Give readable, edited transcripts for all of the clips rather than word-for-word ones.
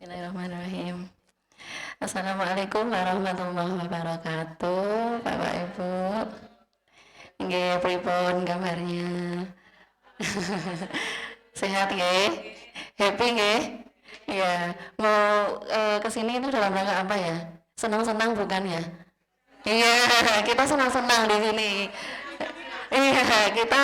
Bismillahirrahmanirrahim. Assalamualaikum warahmatullahi wabarakatuh, Bapak Ibu. Nggih, pripun kabarnya? Sehat nggih? Happy nggih? Ya, mau kesini itu dalam rangka apa ya? Senang-senang bukan ya? Iya, kita senang-senang di sini. Iya, kita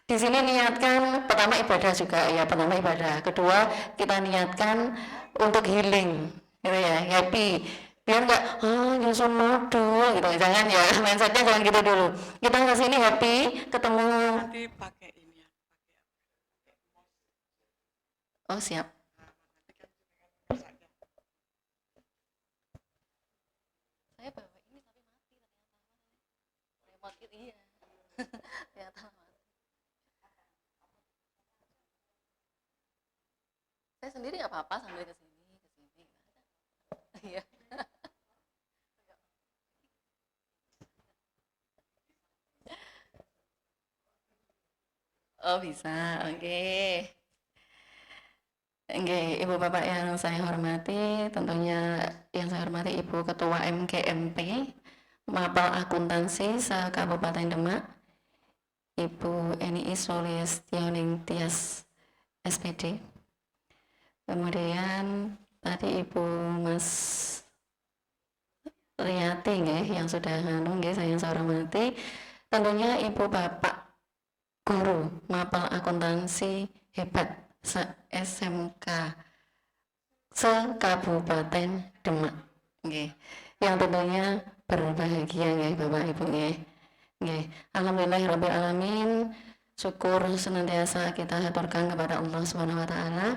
di sini niatkan pertama ibadah juga ya, pertama ibadah. Kedua, kita niatkan untuk healing, gitu ya, happy. Biar nggak, nyusun modul gitu, jangan ya, mindsetnya jangan gitu dulu. Kita ke sini happy, ketemu. Nanti pakai ini ya. Oh siap. Saya bawa ini tapi mati ternyata. Remote iya. Ternyata mati. Saya sendiri nggak apa-apa sambil ke sini. Iya. Oh bisa, oke. Oke, Ibu Bapak yang saya hormati, tentunya yang saya hormati Ibu Ketua MGMP, Mapel Akuntansi se-Kabupaten Demak, Ibu Eni Sulistianing Tias SPD. Kemudian tadi Ibu Mas Riyati yang sudah saya hormati, tentunya Ibu Bapak Guru Mapel Akuntansi hebat se-SMK se-Kabupaten Demak, yang tentunya berbahagia Bapak Ibu Alhamdulillahirabbil alamin, syukur senantiasa kita haturkan kepada Allah Subhanahu wa taala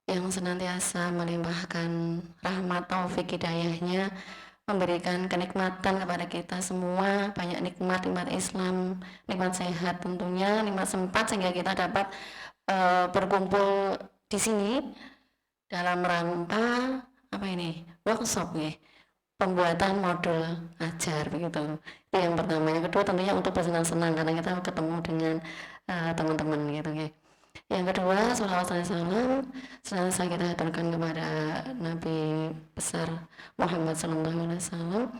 yang senantiasa melimpahkan rahmat taufik hidayahnya, memberikan kenikmatan kepada kita semua, banyak nikmat Islam, nikmat sehat tentunya, nikmat sempat sehingga kita dapat berkumpul di sini dalam rangka workshop pembuatan modul ajar begitu. Itu yang pertama. Yang kedua tentunya untuk bersenang-senang karena kita ketemu dengan teman-teman gitu Yang kedua, sholawat dan salam senantiasa kita haturkan kepada Nabi besar Muhammad SAW.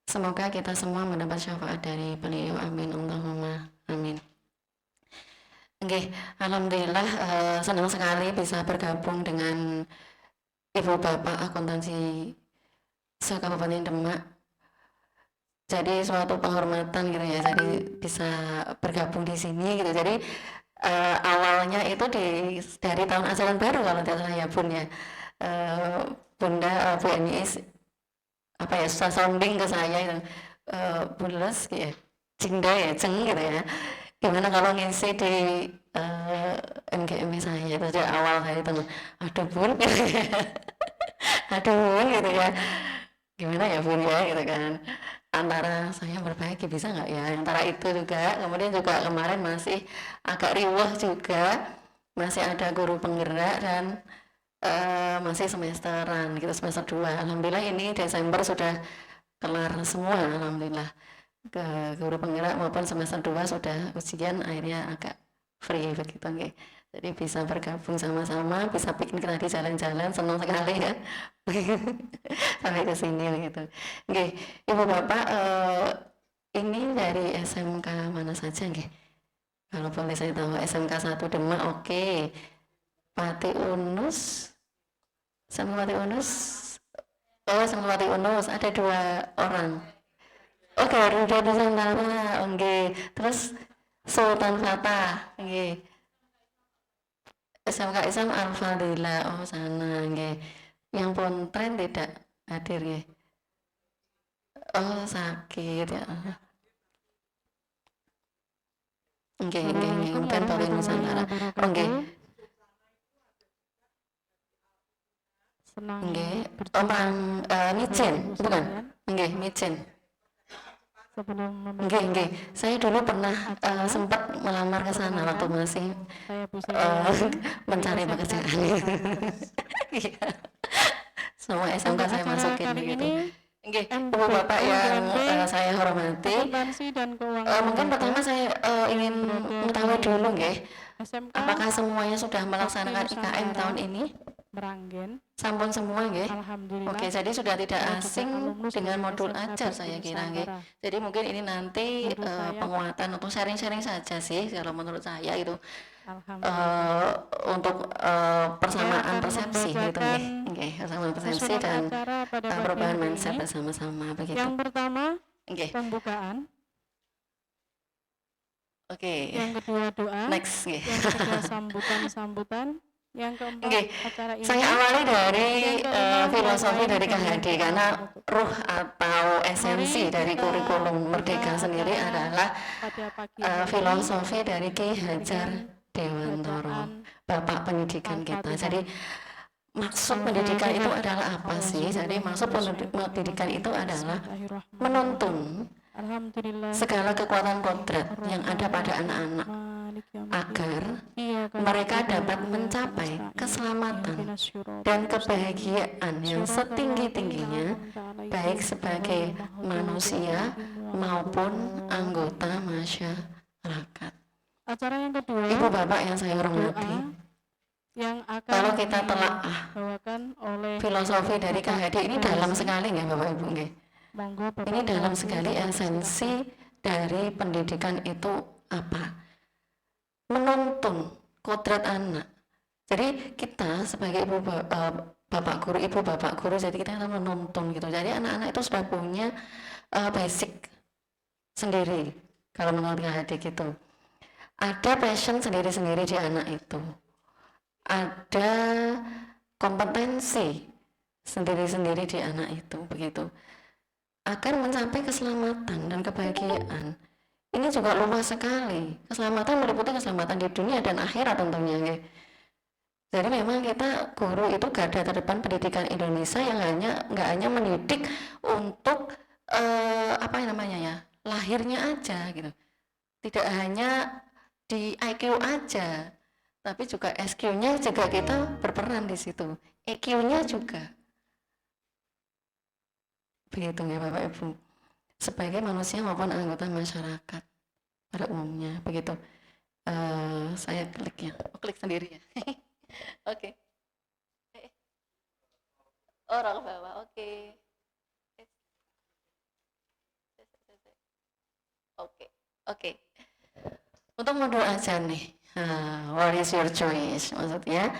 Semoga kita semua mendapat syafaat dari beliau. Amin. Allahumma amin. Alhamdulillah senang sekali bisa bergabung dengan Ibu Bapak Akuntansi se-Kabupaten Demak. Jadi suatu penghormatan jadi bisa bergabung di sini Jadi awalnya itu dari tahun ajaran baru kalau tidak salah ya Bun ya. Bunda Bu Eni sounding ke saya bules Cingda ceng gimana kalau ngisi di MGM saya itu dari awal saya itu aduh Bun aduh Bun gimana ya Bun ya kan, antara saya berbagi bisa nggak ya, antara itu juga kemudian juga kemarin masih agak riwah juga, masih ada guru penggerak dan masih semesteran semester 2. Alhamdulillah ini Desember sudah kelar semua, alhamdulillah ke guru penggerak maupun semester 2 sudah ujian, akhirnya agak free begitu jadi bisa bergabung sama-sama, bisa bikin tadi jalan-jalan, senang sekali ya sampai ke sini begitu. Ibu Bapak ini dari SMK mana saja kalau boleh saya tahu? SMK 1 Demak, oke. Pati Unus sama Pati Unus, sama Pati Unus ada 2 orang. Garuda Nusantara, terus Sultan Fatah, SMK Islam Al-Fadila, sana, yang Pontren tidak hadir sakit ya. Mungkin Pati Nusantara, orang Micin, bukan? Micin. Saya dulu pernah sempat melamar ke sana waktu masih mencari pekerjaan. Semua SMK saya masukin begitu. Ibu Bapak yang saya hormati, mungkin pertama saya ingin mengetahui dulu apakah semuanya sudah melaksanakan IKM tahun ini? Meranggen. Sampun semua nggih. Alhamdulillah. Oke, jadi sudah tidak Saya juga asing alumnus dengan dari modul SMK ajar Bakti saya kira nggih. Nusantara. Jadi mungkin ini nanti Guru saya, penguatan untuk sharing-sharing saja sih kalau menurut saya itu Alhamdulillah. untuk Saya persamaan akan persepsi gitu membacakan nggih. Nggih, persamaan persepsi susunan dan acara pada pagi perubahan hari mindset ini. bersama-sama begitu. Yang pertama, Nggih. pembukaan. Oke. Yang kedua, doa. Next nggih. Yang ketiga, sambutan-sambutan. Yang keempat, Nggih. acara ini. Saya awali dari Yang kelima, filosofi rangkaian dari dan KHD yang karena penutup. ruh atau esensi Mari dari kita kurikulum buka Merdeka sendiri acara adalah pada pagi hari ini filosofi dari Ki Hajar dengan Dewantoro, bacaan Bapak pendidikan kita. Al-Fatihah. Jadi maksud pendidikan itu adalah apa sih? Jadi maksud pendidikan itu adalah Bismillahirrahmanirrahim. menuntun Alhamdulillah. segala kekuatan kodrat yang ada pada anak-anak Malik yaumiddin. agar Iyaka mereka na'budu wa dapat iyyaka mencapai nasta'in. keselamatan Ihdinas siratal dan mustaqim. kebahagiaan yang Siratal setinggi-tingginya ladzina an'amta alaihim baik sebagai ghairil maghdubi manusia alaihim maupun waladdallin. anggota masyarakat. Acara yang kedua, Ibu bapak yang saya hormati, doa yang akan kalau kita telaah dibawakan oleh filosofi dari Bapak KHD ini dalam sekali nggak bapak ibu nggih? Monggo Bapak Ini dalam Ibu, sekali esensi dari pendidikan itu apa? Menuntun kodrat anak. Jadi kita sebagai bapak guru, ibu bapak guru, jadi kita harus menuntun gitu. Jadi anak-anak itu sudah punya basic sendiri kalau menurut KHD gitu. Ada passion sendiri-sendiri di anak itu. Ada kompetensi sendiri-sendiri di anak itu begitu. Agar mencapai keselamatan dan kebahagiaan. Ini juga luas sekali. Keselamatan meliputi keselamatan di dunia dan akhirat tentunya. Ya. Jadi memang kita guru itu garda terdepan pendidikan Indonesia yang nggak hanya mendidik untuk apa namanya ya, lahirnya aja gitu. Tidak hanya di IQ aja, tapi juga SQ-nya juga kita berperan di situ. EQ-nya juga. Begitu ya Bapak Ibu. Sebagai manusia maupun anggota masyarakat pada umumnya begitu. Saya klik ya, klik sendiri ya. Oke. Orang bawah, oke. Oke. Untuk modul aja nih, what is your choice maksudnya?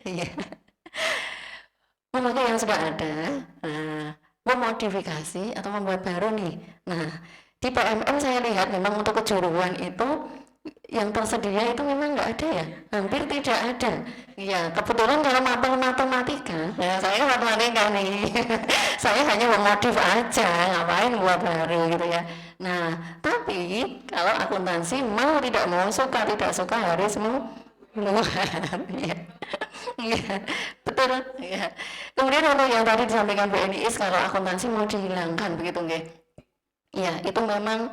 Iya. Memakai yang sudah ada, memodifikasi atau membuat baru nih. Nah, di PMM saya lihat memang untuk kejuruan itu yang tersedia itu memang nggak ada ya, hampir tidak ada. Ya, kebetulan kalau matematika, ya saya matematika nih, saya hanya memodif aja, ngapain buat baru gitu ya. Nah, tapi kalau akuntansi mau tidak mau, suka tidak suka harus keluar. Ya. Iya, betul. Ya. Kemudian untuk yang tadi disampaikan Bu Eniis kalau akuntansi mau dihilangkan begitu nggih. Iya, itu memang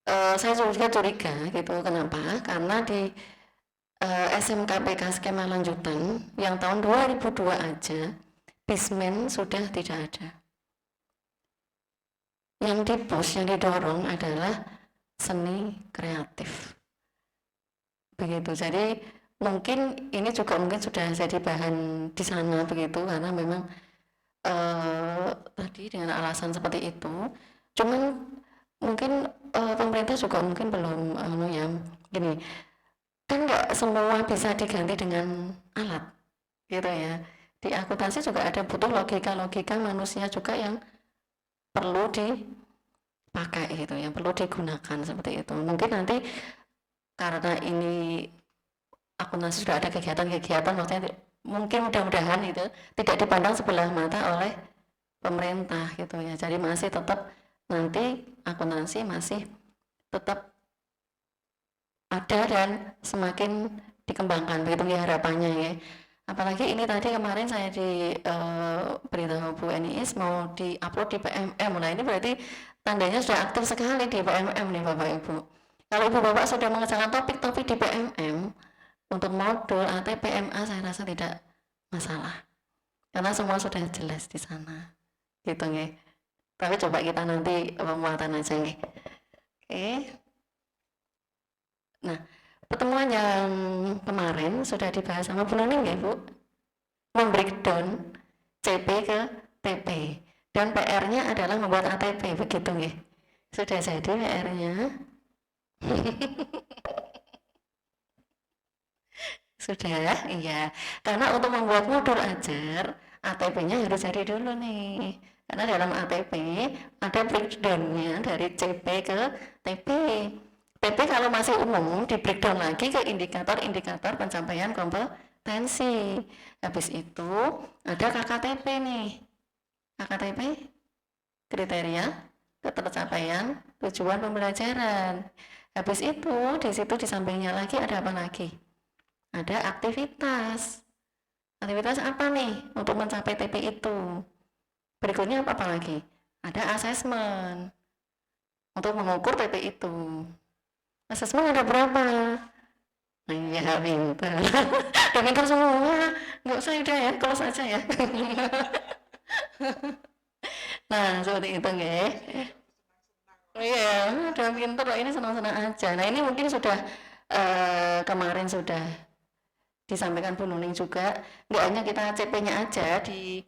saya juga curiga gitu. Kenapa? Karena di SMK PK skema lanjutan yang tahun 2002 aja Bismen sudah tidak ada. Yang dipush, yang didorong adalah seni kreatif. Begitu. Jadi mungkin ini juga mungkin sudah jadi bahan di sana begitu karena memang tadi dengan alasan seperti itu. Cuman mungkin pemerintah juga mungkin belum ya gini kan nggak semua bisa diganti dengan alat gitu ya. Di akuntansi juga ada butuh logika manusia juga yang perlu dipakai gitu, yang perlu digunakan seperti itu. Mungkin nanti karena ini akuntansi sudah ada kegiatan-kegiatan, maksudnya mungkin mudah-mudahan itu tidak dipandang sebelah mata oleh pemerintah gitu ya. Jadi masih tetap nanti akuntansi masih tetap ada dan semakin dikembangkan begitu ya harapannya ya. Apalagi ini tadi kemarin saya di beritahu Bu Eniis mau di-upload di PMM. Nah ini berarti tandanya sudah aktif sekali di PMM nih Bapak Ibu. Kalau Ibu Bapak sudah mengerjakan topik-topik di PMM untuk modul atau PMA saya rasa tidak masalah. Karena semua sudah jelas di sana. Gitu nggih. Tapi coba kita nanti pemuatan aja nggih. Oke. Nah, pertemuan yang kemarin sudah dibahas sama Bu Nuning ya Bu, membreakdown CP ke TP, dan PR-nya adalah membuat ATP, begitu nggih? Sudah jadi PR-nya. Sudah, iya. Karena untuk membuat modul ajar, ATP-nya harus jadi dulu nih. Karena dalam ATP ada breakdown-nya dari CP ke TP. TP kalau masih umum di breakdown lagi ke indikator-indikator pencapaian kompetensi. Habis itu ada KKTP nih. KKTP kriteria ketercapaian tujuan pembelajaran. Habis itu di situ di sampingnya lagi ada apa lagi? Ada aktivitas. Aktivitas apa nih untuk mencapai TP itu? Berikutnya apa lagi? Ada asesmen untuk mengukur TP itu. Asesmen ada berapa? Iya, pintar. Udah pintar semua. Nggak usah udah ya, close aja ya. Nah, seperti itu nggih. Iya, udah pintar. Ini senang-senang aja. Nah, ini mungkin sudah kemarin sudah disampaikan Bu Nuning juga, nggak hanya kita CP-nya aja di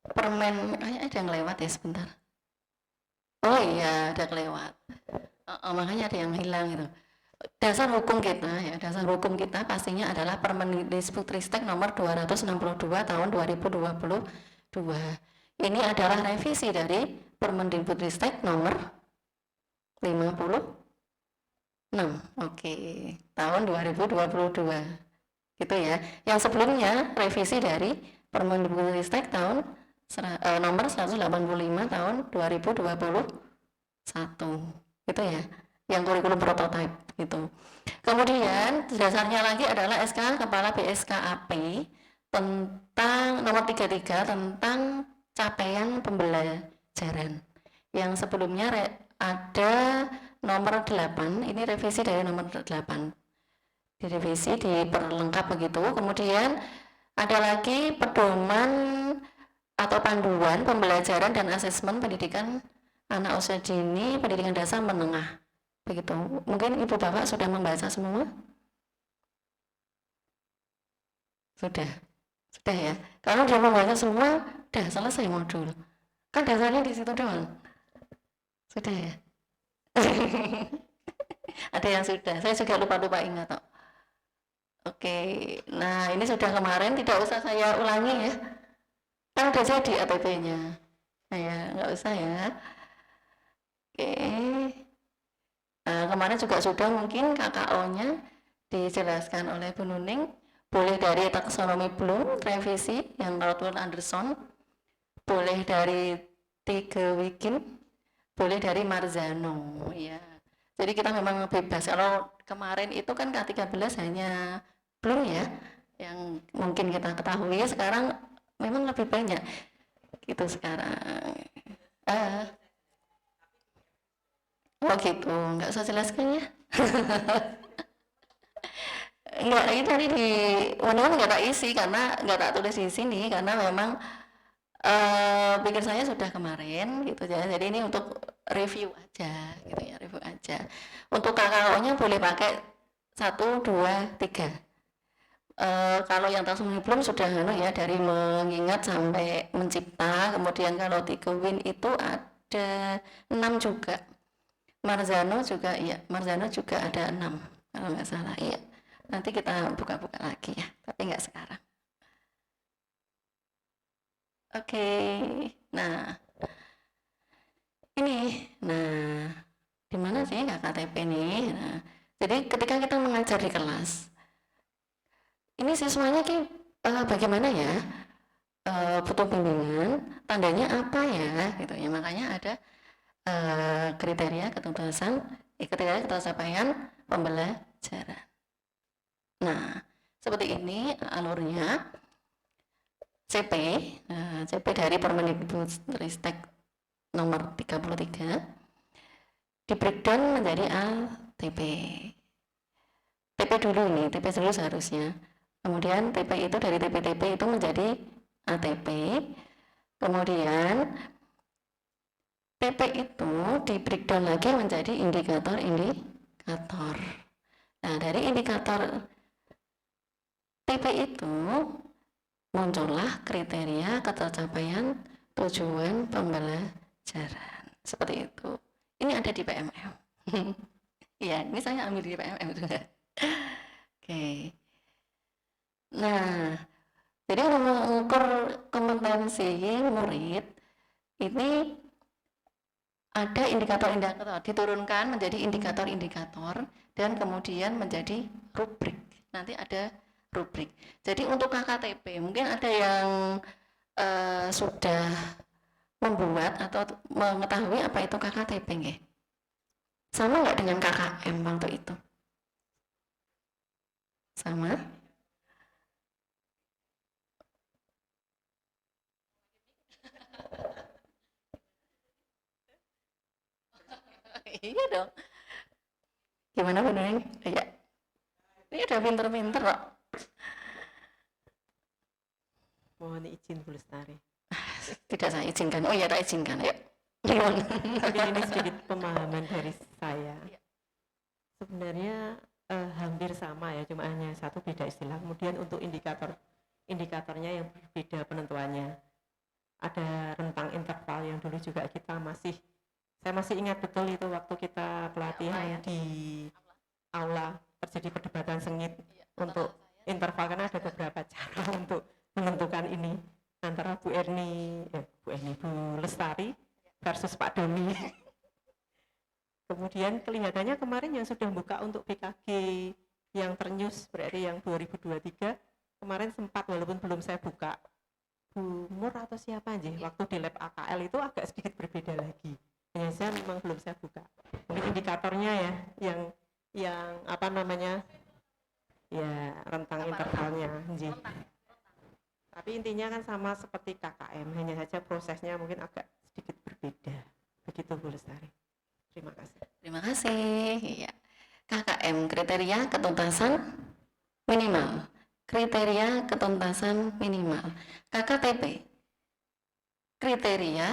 permen, ada yang lewat ya sebentar. Oh iya, ada kelewat. Makanya ada yang hilang gitu. Dasar hukum kita ya, dasar hukum kita pastinya adalah Permendikbudristek nomor 262 tahun 2022. Ini adalah revisi dari Permendikbudristek nomor 50 oke, tahun 2022 gitu ya. Yang sebelumnya revisi dari Permendikbudristek tahun nomor 185 tahun 2021 gitu ya, yang kurikulum prototipe gitu. Kemudian dasarnya lagi adalah SK Kepala BSKAP tentang nomor 33 tentang capaian pembelajaran. Yang sebelumnya ada nomor 8, ini revisi dari nomor 8, direvisi, diperlengkap begitu. Kemudian ada lagi pedoman atau panduan pembelajaran dan asesmen pendidikan anak usia dini, pendidikan dasar menengah begitu. Mungkin Ibu Bapak sudah membaca semua? Sudah ya. Kalau sudah membaca semua, sudah selesai modul. Kan dasarnya di situ doang. Sudah ya. Ada yang sudah, saya juga lupa ingat kok. Oke, nah ini sudah kemarin, tidak usah saya ulangi ya, kan udah jadi ATP-nya. Nah ya, nggak usah ya. Oke, nah, kemarin juga sudah mungkin KKO-nya dijelaskan oleh Bu Nuning, boleh dari taksonomi Bloom, revisi yang Rothwell Anderson, boleh dari Tiga Wikin, boleh dari Marzano ya. Jadi kita memang bebas. Kalau kemarin itu kan K13 hanya belum ya, yang mungkin kita ketahui. Sekarang memang lebih banyak gitu sekarang. Oh gitu, nggak usah jelaskan ya. Enggak, ini tadi di mana nggak tak isi karena nggak tak tulis di sini karena memang pikir saya sudah kemarin gitu ya. Jadi ini untuk review aja gitu ya, review aja. Untuk KKO-nya boleh pakai 1, 2, 3. Kalau yang taksonomi belum sudah ya, dari mengingat sampai mencipta. Kemudian kalau Tikewin itu ada 6 juga. Marzano juga iya, Marzano juga ada 6 kalau nggak salah iya. Nanti kita buka-buka lagi ya, tapi nggak sekarang. Oke, nah ini, di mana sih KKTP nih? Nah, jadi ketika kita mengajar di kelas, ini siswanya bagaimana ya? Butuh bimbingan, tandanya apa ya? Gitu ya, makanya ada kriteria ketuntasan, kriteria ketercapaian pembelajaran. Nah, seperti ini alurnya. CP dari Permendikbudristek nomor 33 di breakdown menjadi ATP. TP dulu nih, TP dulu seharusnya. Kemudian TP itu dari TP-TP itu menjadi ATP. Kemudian TP itu di breakdown lagi menjadi indikator-indikator. Nah, dari indikator TP itu muncullah kriteria ketercapaian tujuan pembelajaran. Seperti itu. Ini ada di PMM. Iya, ini saya ambil di PMM juga. Oke. Nah, jadi untuk mengukur kompetensi murid ini ada indikator-indikator, diturunkan menjadi indikator-indikator dan kemudian menjadi rubrik. Nanti ada rubrik. Jadi untuk KKTP mungkin ada yang sudah membuat atau mengetahui apa itu KKTP nggih? Sama nggak dengan KKM waktu itu? Sama? Iya dong. Gimana Bu Neng? Iya. Ini udah pinter-pinter kok. Mohon izin Bu Lestari. Tidak saya izinkan. Oh iya, tak izinkan. Ayo. Mungkin ini sedikit pemahaman dari saya. Sebenarnya hampir sama ya, cuma hanya satu beda istilah. Kemudian untuk indikatornya yang berbeda penentuannya. Ada rentang interval yang dulu juga saya masih ingat betul itu waktu kita pelatihan di aula terjadi perdebatan sengit untuk interval, karena ada beberapa cara untuk menentukan ini antara Bu Lestari versus Pak Doni. Kemudian kelihatannya kemarin yang sudah buka untuk BKG yang ternyus berarti yang 2023 kemarin sempat, walaupun belum saya buka, Bu Mur atau siapa aja waktu di lab AKL itu agak sedikit berbeda lagi. Hanya saya memang belum saya buka. Mungkin indikatornya ya yang apa namanya ya rentang intervalnya. Tapi intinya kan sama seperti KKM, hanya saja prosesnya mungkin agak sedikit berbeda. Begitu Bu Lestari. Terima kasih. Terima kasih. Iya. KKM kriteria ketuntasan minimal. Kriteria ketuntasan minimal. KKTP kriteria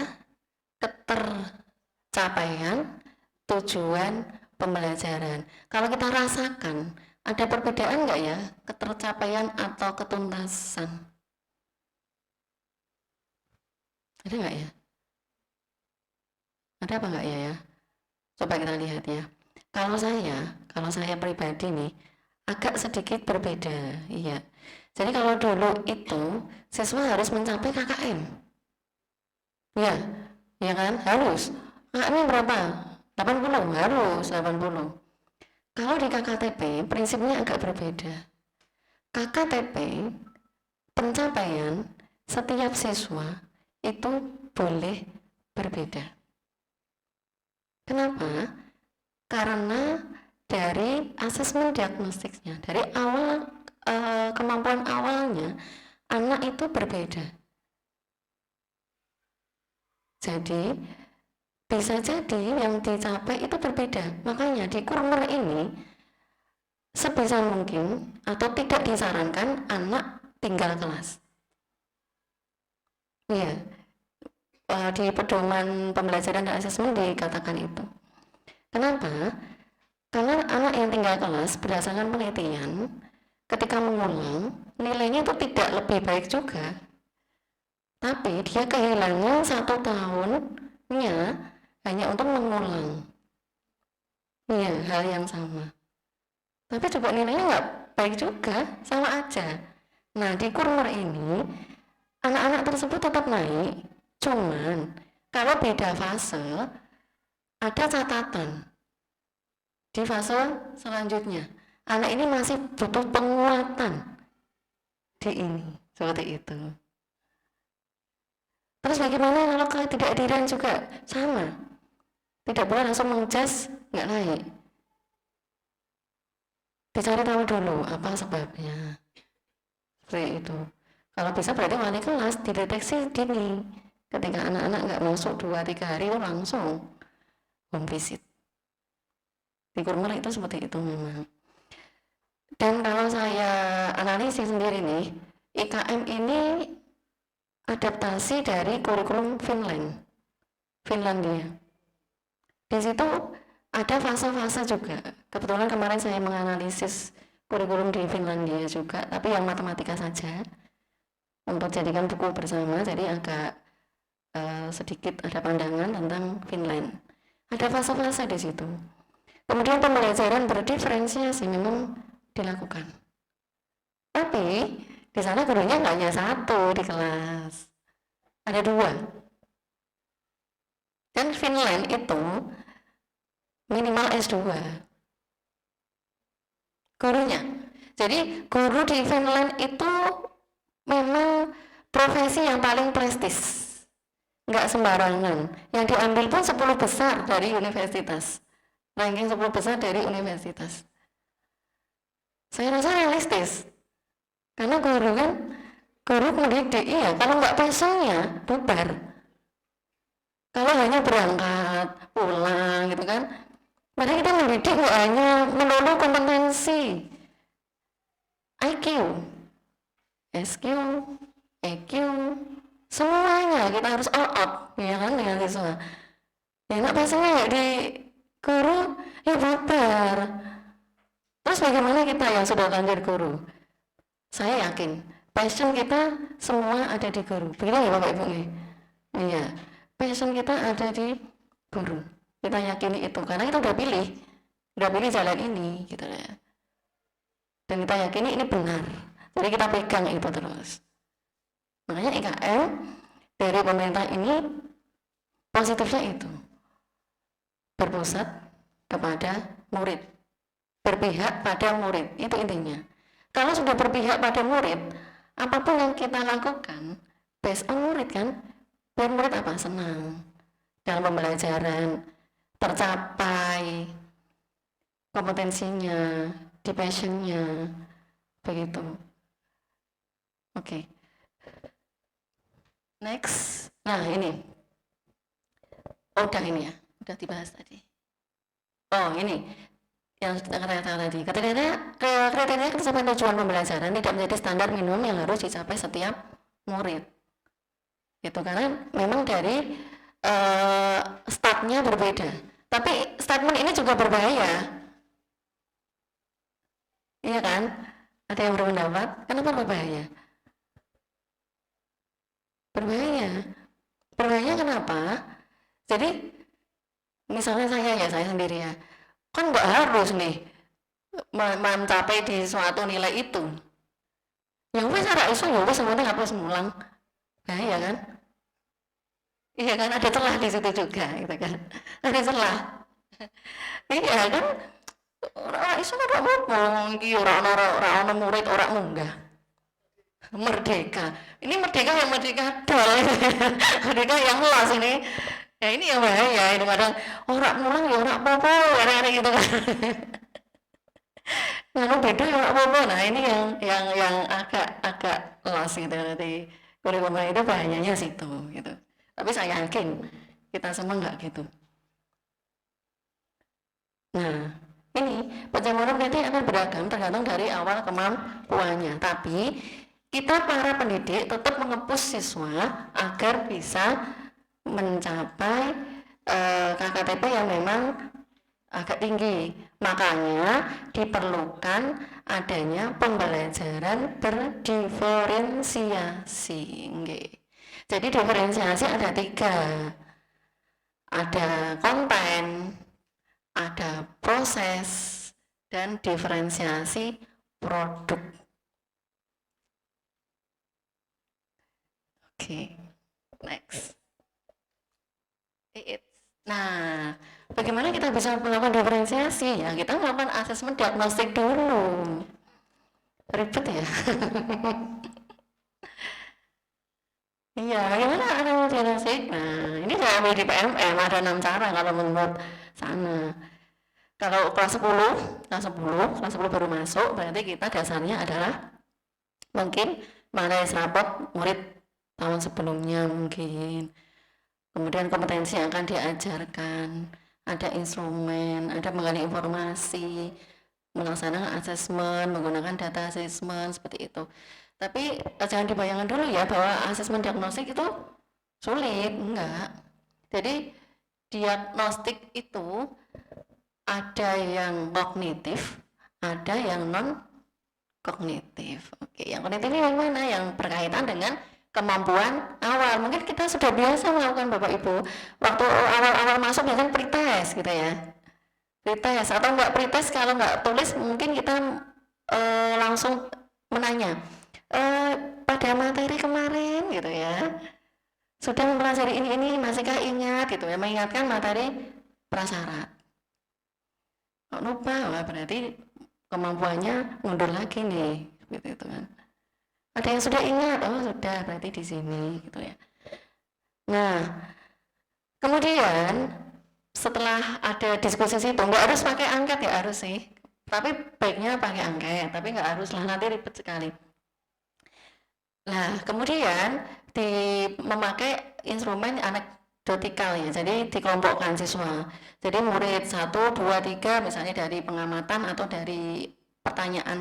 ketercapaian tujuan pembelajaran. Kalau kita rasakan ada perbedaan nggak ya ketercapaian atau ketuntasan? Ada nggak ya? Ada apa nggak ya? Coba kita lihat ya. Kalau saya pribadi nih agak sedikit berbeda, iya. Jadi kalau dulu itu siswa harus mencapai KKM, ya, ya kan, harus. KKM berapa? 80, harus 80. Kalau di KKTP prinsipnya agak berbeda. KKTP pencapaian setiap siswa itu boleh berbeda. Kenapa? Karena dari asesmen diagnostiknya, dari awal kemampuan awalnya anak itu berbeda. Jadi bisa jadi yang dicapai itu berbeda. Makanya di Kurmer ini sebisa mungkin atau tidak disarankan anak tinggal kelas. Iya. Di pedoman pembelajaran dan asesmen dikatakan itu. Kenapa? Karena anak yang tinggal kelas berdasarkan penelitian ketika mengulang nilainya itu tidak lebih baik juga, tapi dia kehilangan 1 tahunnya hanya untuk mengulang hal yang sama, tapi coba nilainya nggak baik juga, sama aja. Nah di Kurmer ini anak-anak tersebut tetap naik, cuman kalau beda fase ada catatan di fase selanjutnya anak ini masih butuh penguatan di ini, seperti itu. Terus bagaimana kalau ketidakhadiran juga sama, tidak boleh langsung mengejas nggak naik, dicari tahu dulu apa sebabnya, seperti itu. Kalau bisa berarti wali kelas dideteksi dini, ketika anak-anak nggak masuk 2-3 hari langsung home visit. Di Kurmer itu seperti itu memang. Dan kalau saya analisis sendiri nih, IKM ini adaptasi dari kurikulum Finlandia. Di situ ada fase-fase juga. Kebetulan kemarin saya menganalisis kurikulum di Finlandia juga, tapi yang matematika saja untuk jadikan buku bersama, jadi agak sedikit ada pandangan tentang Finland. Ada fase-fase di situ. Kemudian pembelajaran berdiferensiasi memang dilakukan. Tapi di sana gurunya nggak hanya satu di kelas, ada 2. Dan Finland itu minimal S2 gurunya. Jadi guru di Finland itu memang profesi yang paling prestis, nggak sembarangan. Yang diambil pun 10 besar dari universitas, ranking 10 besar dari universitas. Saya rasa realistis, karena guru mendidik, iya, kalau nggak passionnya bubar. Kalau hanya berangkat pulang gitu kan, padahal kita mendidik nggak hanya melulu kompetensi IQ, SQ, EQ, semuanya kita harus all out, ya kan, dengan siswa. Ya nggak pasangnya nggak di guru, ya bubar. Terus bagaimana kita yang sudah lanjut guru? Saya yakin passion kita semua ada di guru. Begitu ya Bapak Ibu? Iya, passion kita ada di guru. Kita yakini itu karena kita udah pilih jalan ini, gitu ya. Dan kita yakini ini benar. Jadi kita pegang itu terus. Makanya IKM dari pemerintah ini positifnya itu berpusat kepada murid, berpihak pada murid, itu intinya. Kalau sudah berpihak pada murid, apapun yang kita lakukan based on murid kan, biar murid apa? Senang dalam pembelajaran, tercapai kompetensinya, di passionnya, begitu. Oke. Next, nah ini, udah ini ya, udah dibahas tadi. Oh ini, yang kita katakan tadi, kriteria kesesuaian tujuan pembelajaran tidak menjadi standar minimum yang harus dicapai setiap murid. Itu karena memang dari startnya berbeda. Tapi statement ini juga berbahaya. Iya kan? Ada yang berpendapat, kenapa berbahaya? Berbahaya kenapa? Jadi misalnya saya sendiri ya, kan nggak harus nih mencapai di suatu nilai itu. Ya wes ora iso ya wes semuanya hapus mulang. Bahaya kan? Iya kan, ada celah di situ juga gitu kan. Ada celah. Iya kan? Ora iso ora ngomong iki ora ana murid ora munggah. Merdeka. Ini merdeka yang merdeka dol. Merdeka yang luas ini. Ya ini yang bahaya, ini kadang ora mulang ya ora apa-apa, kadang gitu kan. Lalu beda ya ora apa-apa. Nah, ini yang agak luas gitu dari kurikulum itu bahayanya situ gitu. Tapi saya yakin kita semua enggak gitu. Nah, ini pencabulan nanti akan beragam tergantung dari awal kemampuannya. Tapi kita para pendidik tetap mengepus siswa agar bisa mencapai KKTP yang memang agak tinggi. Makanya diperlukan adanya pembelajaran berdiferensiasi. Jadi diferensiasi ada 3. Ada konten, ada proses, dan diferensiasi produk. Oke, next. Nah, bagaimana kita bisa melakukan diferensiasi? Ya, kita melakukan asesmen diagnostik dulu. Ribet ya? Iya, gimana ada diagnostik? Nah, ini saya ambil di PMM, ada 6 cara kalau menurut sana. Kalau kelas 10 baru masuk, berarti kita dasarnya adalah mungkin mengenai raport murid tahun sebelumnya mungkin. Kemudian kompetensi yang akan diajarkan, ada instrumen, ada mengenai informasi, melaksanakan asesmen, menggunakan data asesmen, seperti itu. Tapi jangan dibayangkan dulu ya bahwa asesmen diagnostik itu sulit, enggak. Jadi diagnostik itu ada yang kognitif, ada yang non kognitif. Oke, yang kognitif ini yang mana? Yang berkaitan dengan kemampuan awal. Mungkin kita sudah biasa melakukan Bapak Ibu. Waktu awal-awal masuk biasanya pretest gitu ya. Pretest atau enggak pretest, kalau enggak tulis mungkin kita langsung menanya. Pada materi kemarin gitu ya. Sudah mempelajari ini masihkah ingat gitu ya, mengingatkan materi prasyarat. Kok lupa, wah berarti kemampuannya mundur lagi nih, gitu itu kan. Ada yang sudah ingat, oh sudah, berarti di sini gitu ya. Nah, kemudian setelah ada diskusi itu, nggak harus pakai angket, ya harus sih. Tapi baiknya pakai angket, tapi nggak harus lah, nanti ribet sekali. Nah, kemudian memakai instrumen anekdotikal ya, jadi dikelompokkan siswa. Jadi murid 1, 2, 3 misalnya dari pengamatan atau dari pertanyaan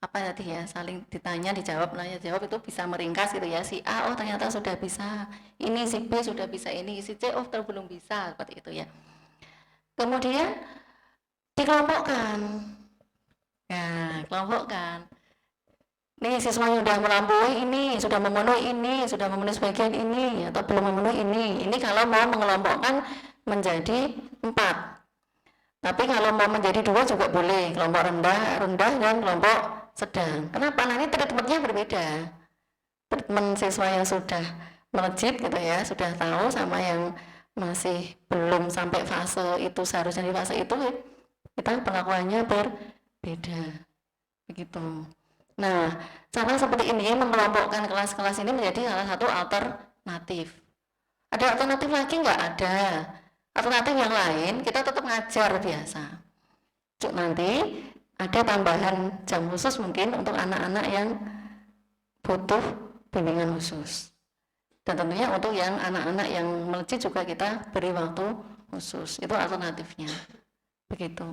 apa tadi ya, saling ditanya dijawab, nanya jawab, itu bisa meringkas gitu ya. Si A oh ternyata sudah bisa ini, si B sudah bisa ini, si C oh belum bisa, seperti itu ya. Kemudian dikelompokkan. Ya, kelompokkan. Nih siswanya sudah melampaui ini, sudah memenuhi sebagian ini, atau belum memenuhi ini. Ini kalau mau mengelompokkan menjadi 4. Tapi kalau mau menjadi 2 juga boleh, kelompok rendah dan kelompok sedang. Kenapa? Nah ini treatmentnya berbeda. Treatment siswa yang sudah melejit gitu ya, sudah tahu, sama yang masih belum sampai fase itu, seharusnya di fase itu, kita perlakuannya berbeda. Begitu. Nah, cara seperti ini mengelompokkan kelas-kelas ini menjadi salah satu alternatif. Ada alternatif lagi nggak? Ada. Alternatif yang lain, kita tetap ngajar biasa. Cuk, nanti ada tambahan jam khusus mungkin untuk anak-anak yang butuh bimbingan khusus. Dan tentunya untuk yang anak-anak yang melejit juga kita beri waktu khusus. Itu alternatifnya. Begitu.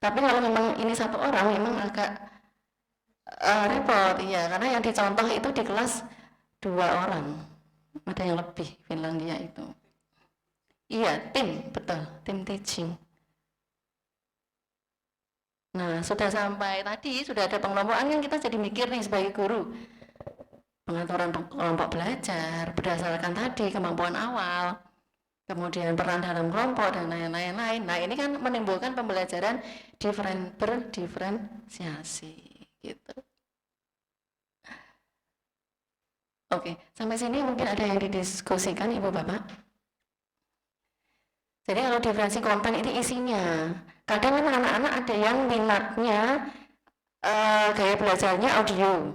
Tapi kalau memang ini satu orang, memang agak repot, iya, karena yang dicontoh itu di kelas 2 orang, ada yang lebih Finlandia itu. Iya, betul, tim teaching. Nah, sudah sampai tadi, sudah ada pengelompokan, yang kita jadi mikir nih sebagai guru. Pengaturan kelompok belajar, berdasarkan tadi kemampuan awal, kemudian peran dalam kelompok, dan lain-lain. Nah, ini kan menimbulkan pembelajaran berdiferensiasi. Gitu. Oke, sampai sini mungkin ada yang didiskusikan Ibu Bapak. Jadi kalau diferensi konten ini isinya, kadang kan anak-anak ada yang minatnya gaya belajarnya audio,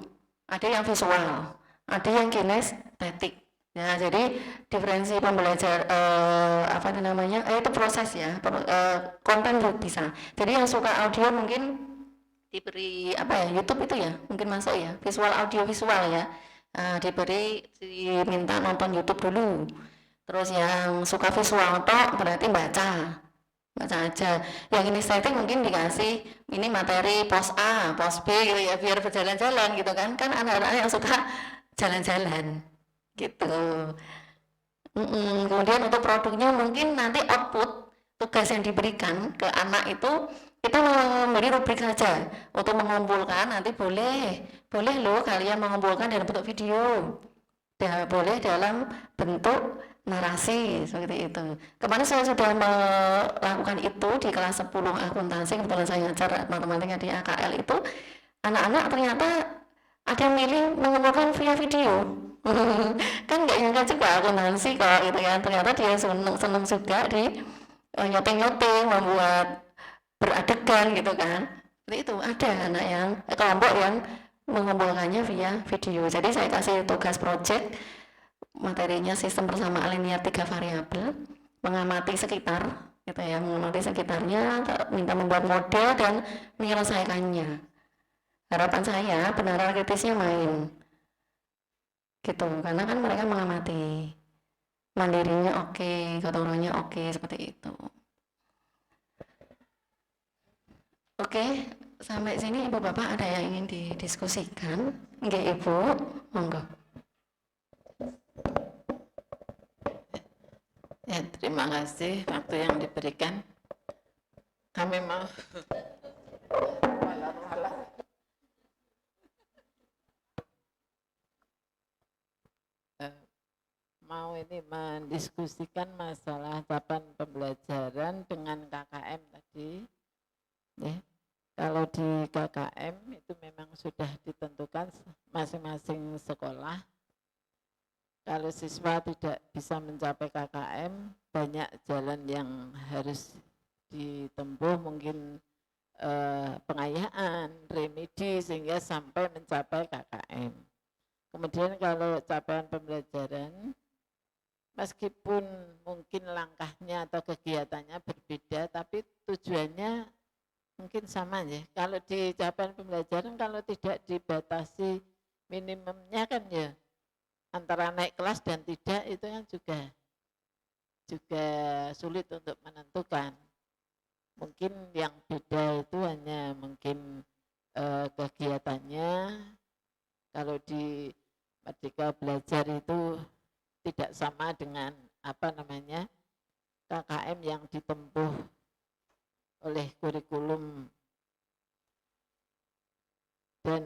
ada yang visual, ada yang kinestetik. Ya, jadi diferensi pembelajar itu proses ya, konten bisa. Jadi yang suka audio mungkin diberi YouTube itu ya, mungkin masuk ya, visual audio visual ya, diminta nonton YouTube dulu. Terus yang suka visual tok berarti baca aja. Yang ini setting mungkin dikasih ini materi pos A, pos B gitu ya, biar berjalan-jalan gitu kan anak-anak yang suka jalan-jalan gitu. Kemudian untuk produknya mungkin nanti output tugas yang diberikan ke anak itu kita memberi rubrik saja untuk mengumpulkan. Nanti boleh loh kalian mengumpulkan dalam bentuk video, boleh dalam bentuk narasi seperti itu. Kemarin saya sudah melakukan itu di kelas 10 akuntansi, kebetulan saya ngajar matematika di AKL itu. Anak-anak ternyata ada yang milih mengumpulkan via video. Kan nggak nyangka juga akuntansi kok gitu ya, ternyata dia seneng juga di nyoteng-nyoteng, membuat beradegan gitu kan. Jadi itu ada anak yang kelompok yang mengumpulkannya via video. Jadi saya kasih tugas project, materinya sistem persamaan linear 3 variabel, mengamati sekitar gitu ya, mengamati sekitarnya, minta membuat model dan menyelesaikannya. Harapan saya penerapan kritisnya main gitu, karena kan mereka mengamati, mandirinya oke, gotong royongnya oke, seperti itu. Oke, sampai sini Ibu Bapak ada yang ingin didiskusikan? Enggak Ibu? Monggo. Ya, terima kasih waktu yang diberikan. Kami mau Eh, mau ini mendiskusikan masalah tahapan pembelajaran dengan KKM tadi. Ya. Kalau di KKM itu memang sudah ditentukan masing-masing sekolah. Kalau siswa tidak bisa mencapai KKM, banyak jalan yang harus ditempuh, mungkin pengayaan, remedi sehingga sampai mencapai KKM. Kemudian kalau capaian pembelajaran, meskipun mungkin langkahnya atau kegiatannya berbeda, tapi tujuannya mungkin sama ya. Kalau di capaian pembelajaran, kalau tidak dibatasi minimumnya kan ya, antara naik kelas dan tidak itu kan juga sulit untuk menentukan. Mungkin yang beda itu hanya mungkin kegiatannya. Kalau di Merdeka Belajar itu tidak sama dengan KKM yang ditempuh oleh kurikulum, dan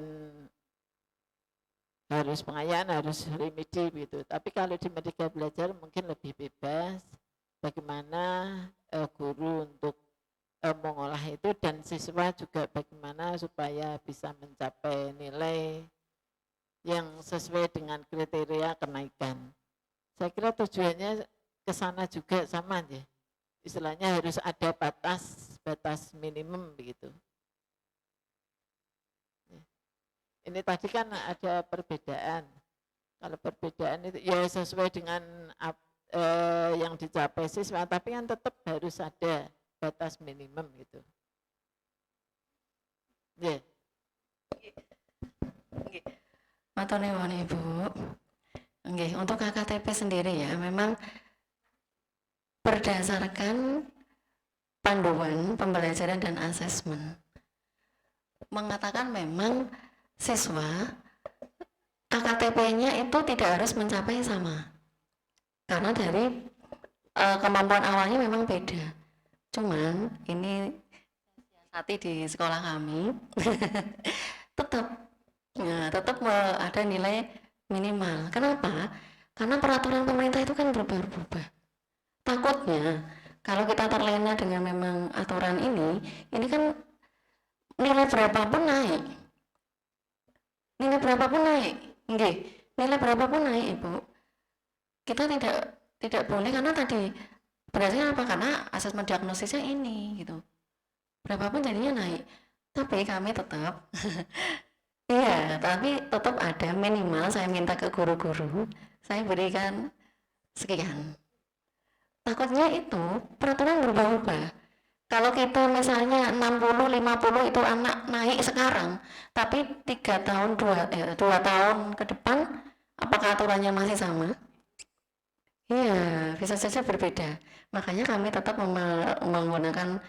harus pengayaan, harus remedi gitu. Tapi kalau di Merdeka Belajar mungkin lebih bebas bagaimana guru untuk mengolah itu, dan siswa juga bagaimana supaya bisa mencapai nilai yang sesuai dengan kriteria kenaikan. Saya kira tujuannya ke sana juga sama ya. Istilahnya harus ada batas minimum begitu. Ini tadi kan ada perbedaan. Kalau perbedaan itu ya sesuai dengan yang dicapai siswa, tapi kan tetap harus ada batas minimum gitu. Ya. Matur nuwun Ibu. Nggih, untuk KKTP sendiri ya, memang berdasarkan panduan pembelajaran dan asesmen mengatakan memang siswa KKTP-nya itu tidak harus mencapai sama, karena dari kemampuan awalnya memang beda. Cuman ini siasati di sekolah kami tetap ada nilai minimal. Kenapa? Karena peraturan pemerintah itu kan berubah-ubah. Takutnya kalau kita terlena dengan memang aturan ini kan nilai berapapun naik. Nilai berapapun naik. Nggih, nilai berapapun naik, Ibu. Kita tidak boleh, karena tadi berdasarkan apa? Karena asesmen diagnosisnya ini gitu. Berapapun jadinya naik. Tapi kami tetap iya, tapi tetap ada minimal. Saya minta ke guru-guru, saya berikan sekian. Takutnya itu peraturan berubah-ubah. Kalau kita misalnya 60, 50 itu anak naik sekarang, tapi 2 tahun ke depan, apakah aturannya masih sama? Iya, bisa saja berbeda. Makanya kami tetap menggunakan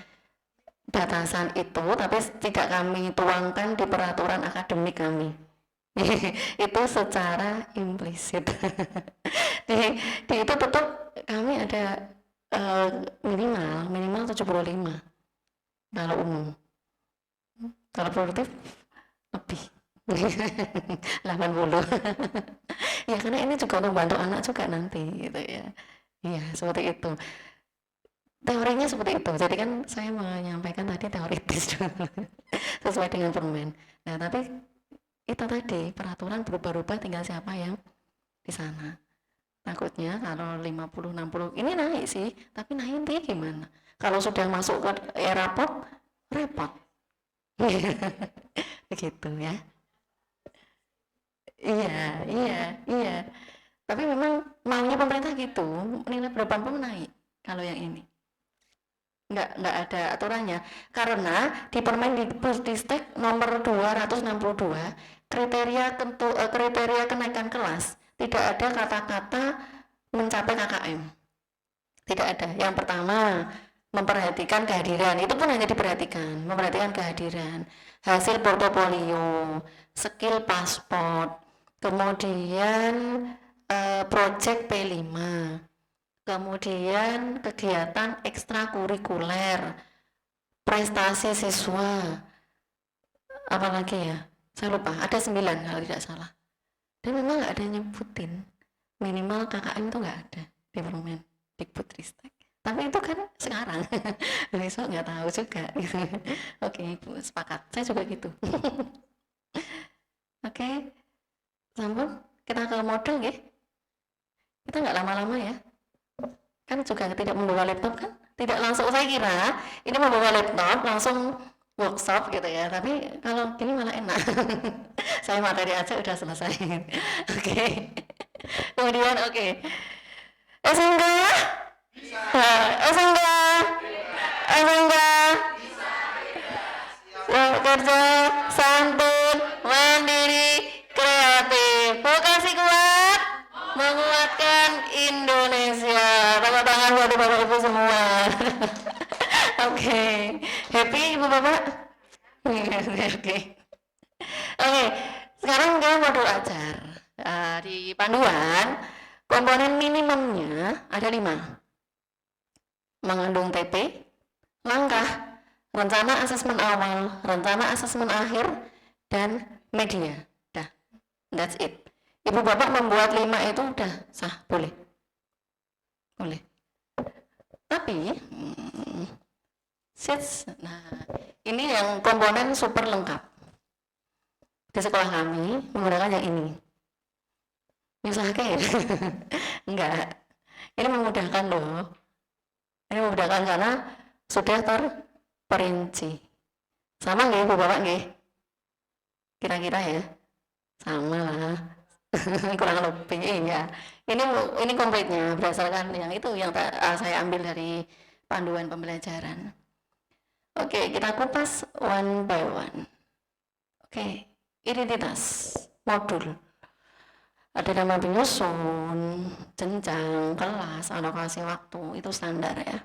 batasan itu, tapi tidak kami tuangkan di peraturan akademik kami. Itu secara implisit. di itu tetap kami ada minimal 75 kalau umum. Kalau produktif lebih 80. Ya karena ini juga untuk bantu anak juga nanti gitu ya. Iya, seperti itu. Teorinya seperti itu. Jadi kan saya menyampaikan tadi teoritis dulu sesuai dengan permen. Nah, tapi itu tadi peraturan berubah-ubah, tinggal siapa yang di sana. Takutnya kalau 50 60 ini naik sih, tapi naik nanti gimana? Kalau sudah masuk ke era pop, repot. Begitu ya. Iya. Tapi memang maunya pemerintah gitu, nilai berapapun naik kalau yang ini. Enggak ada aturannya, karena di Permendikbudristek nomor 262 kriteria kenaikan kelas tidak ada kata-kata mencapai KKM, tidak ada. Yang pertama, memperhatikan kehadiran, itu pun hanya memperhatikan kehadiran, hasil portofolio, skill paspor, kemudian project P5, kemudian kegiatan ekstrakurikuler, prestasi siswa, apalagi ya, saya lupa, ada 9 kalau tidak salah. Dan memang nggak ada nyebutin, minimal KKM itu nggak ada di Permen Dikbudristek. Tapi itu kan sekarang, besok nggak tahu juga. Gitu. Oke, Ibu sepakat, saya juga gitu. Oke, sampun kita ke model ya. Kita nggak lama-lama ya. Kan juga tidak membawa laptop kan? Tidak langsung, saya kira ini membawa laptop langsung workshop gitu ya, tapi kalau gini malah enak. Saya materi aja udah selesai. Oke. Kemudian oke. SMK? SMK? SMK? Kerja, santun, mandiri, kreatif, vokasi kuat, menguatkan Indonesia. Tepuk tangan buat Bapak Ibu semua. Oke, happy Ibu Bapak? Oke. Oke, sekarang kita modul ajar. Di panduan, komponen minimumnya ada 5. Mengandung TP, langkah, rencana asesmen awal, rencana asesmen akhir, dan media. Dah, that's it. Ibu Bapak membuat 5 itu udah sah, boleh. Boleh. Tapi, nah ini yang komponen super lengkap. Di sekolah kami menggunakan yang ini. Nyusahke ya? Enggak. Ini memudahkan loh. Ini memudahkan karena sudah terperinci. Sama nggak Ibu Bapak nggak? Kira-kira ya? Sama lah. Kurang lebih ya. Ini komplitnya berdasarkan yang itu yang saya ambil dari panduan pembelajaran. Oke, kita kupas one by one. Oke, identitas modul. Ada nama penyusun, jenjang, kelas, alokasi waktu, itu standar ya.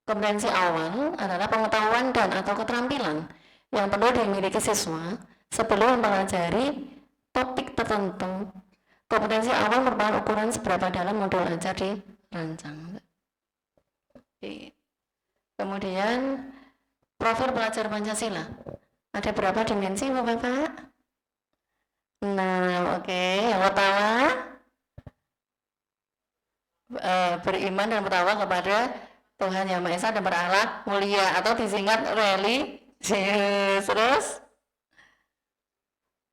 Kompetensi awal adalah pengetahuan dan atau keterampilan yang perlu dimiliki siswa sebelum mempelajari topik tertentu. Kompetensi awal merupakan ukuran seberapa dalam modul ajar dirancang. Oke. Kemudian profil pelajar Pancasila. Ada berapa dimensi Bapak? Nah, oke. Yang pertama, beriman dan bertakwa kepada Tuhan Yang Maha Esa dan berakhlak mulia atau disingkat religius. Terus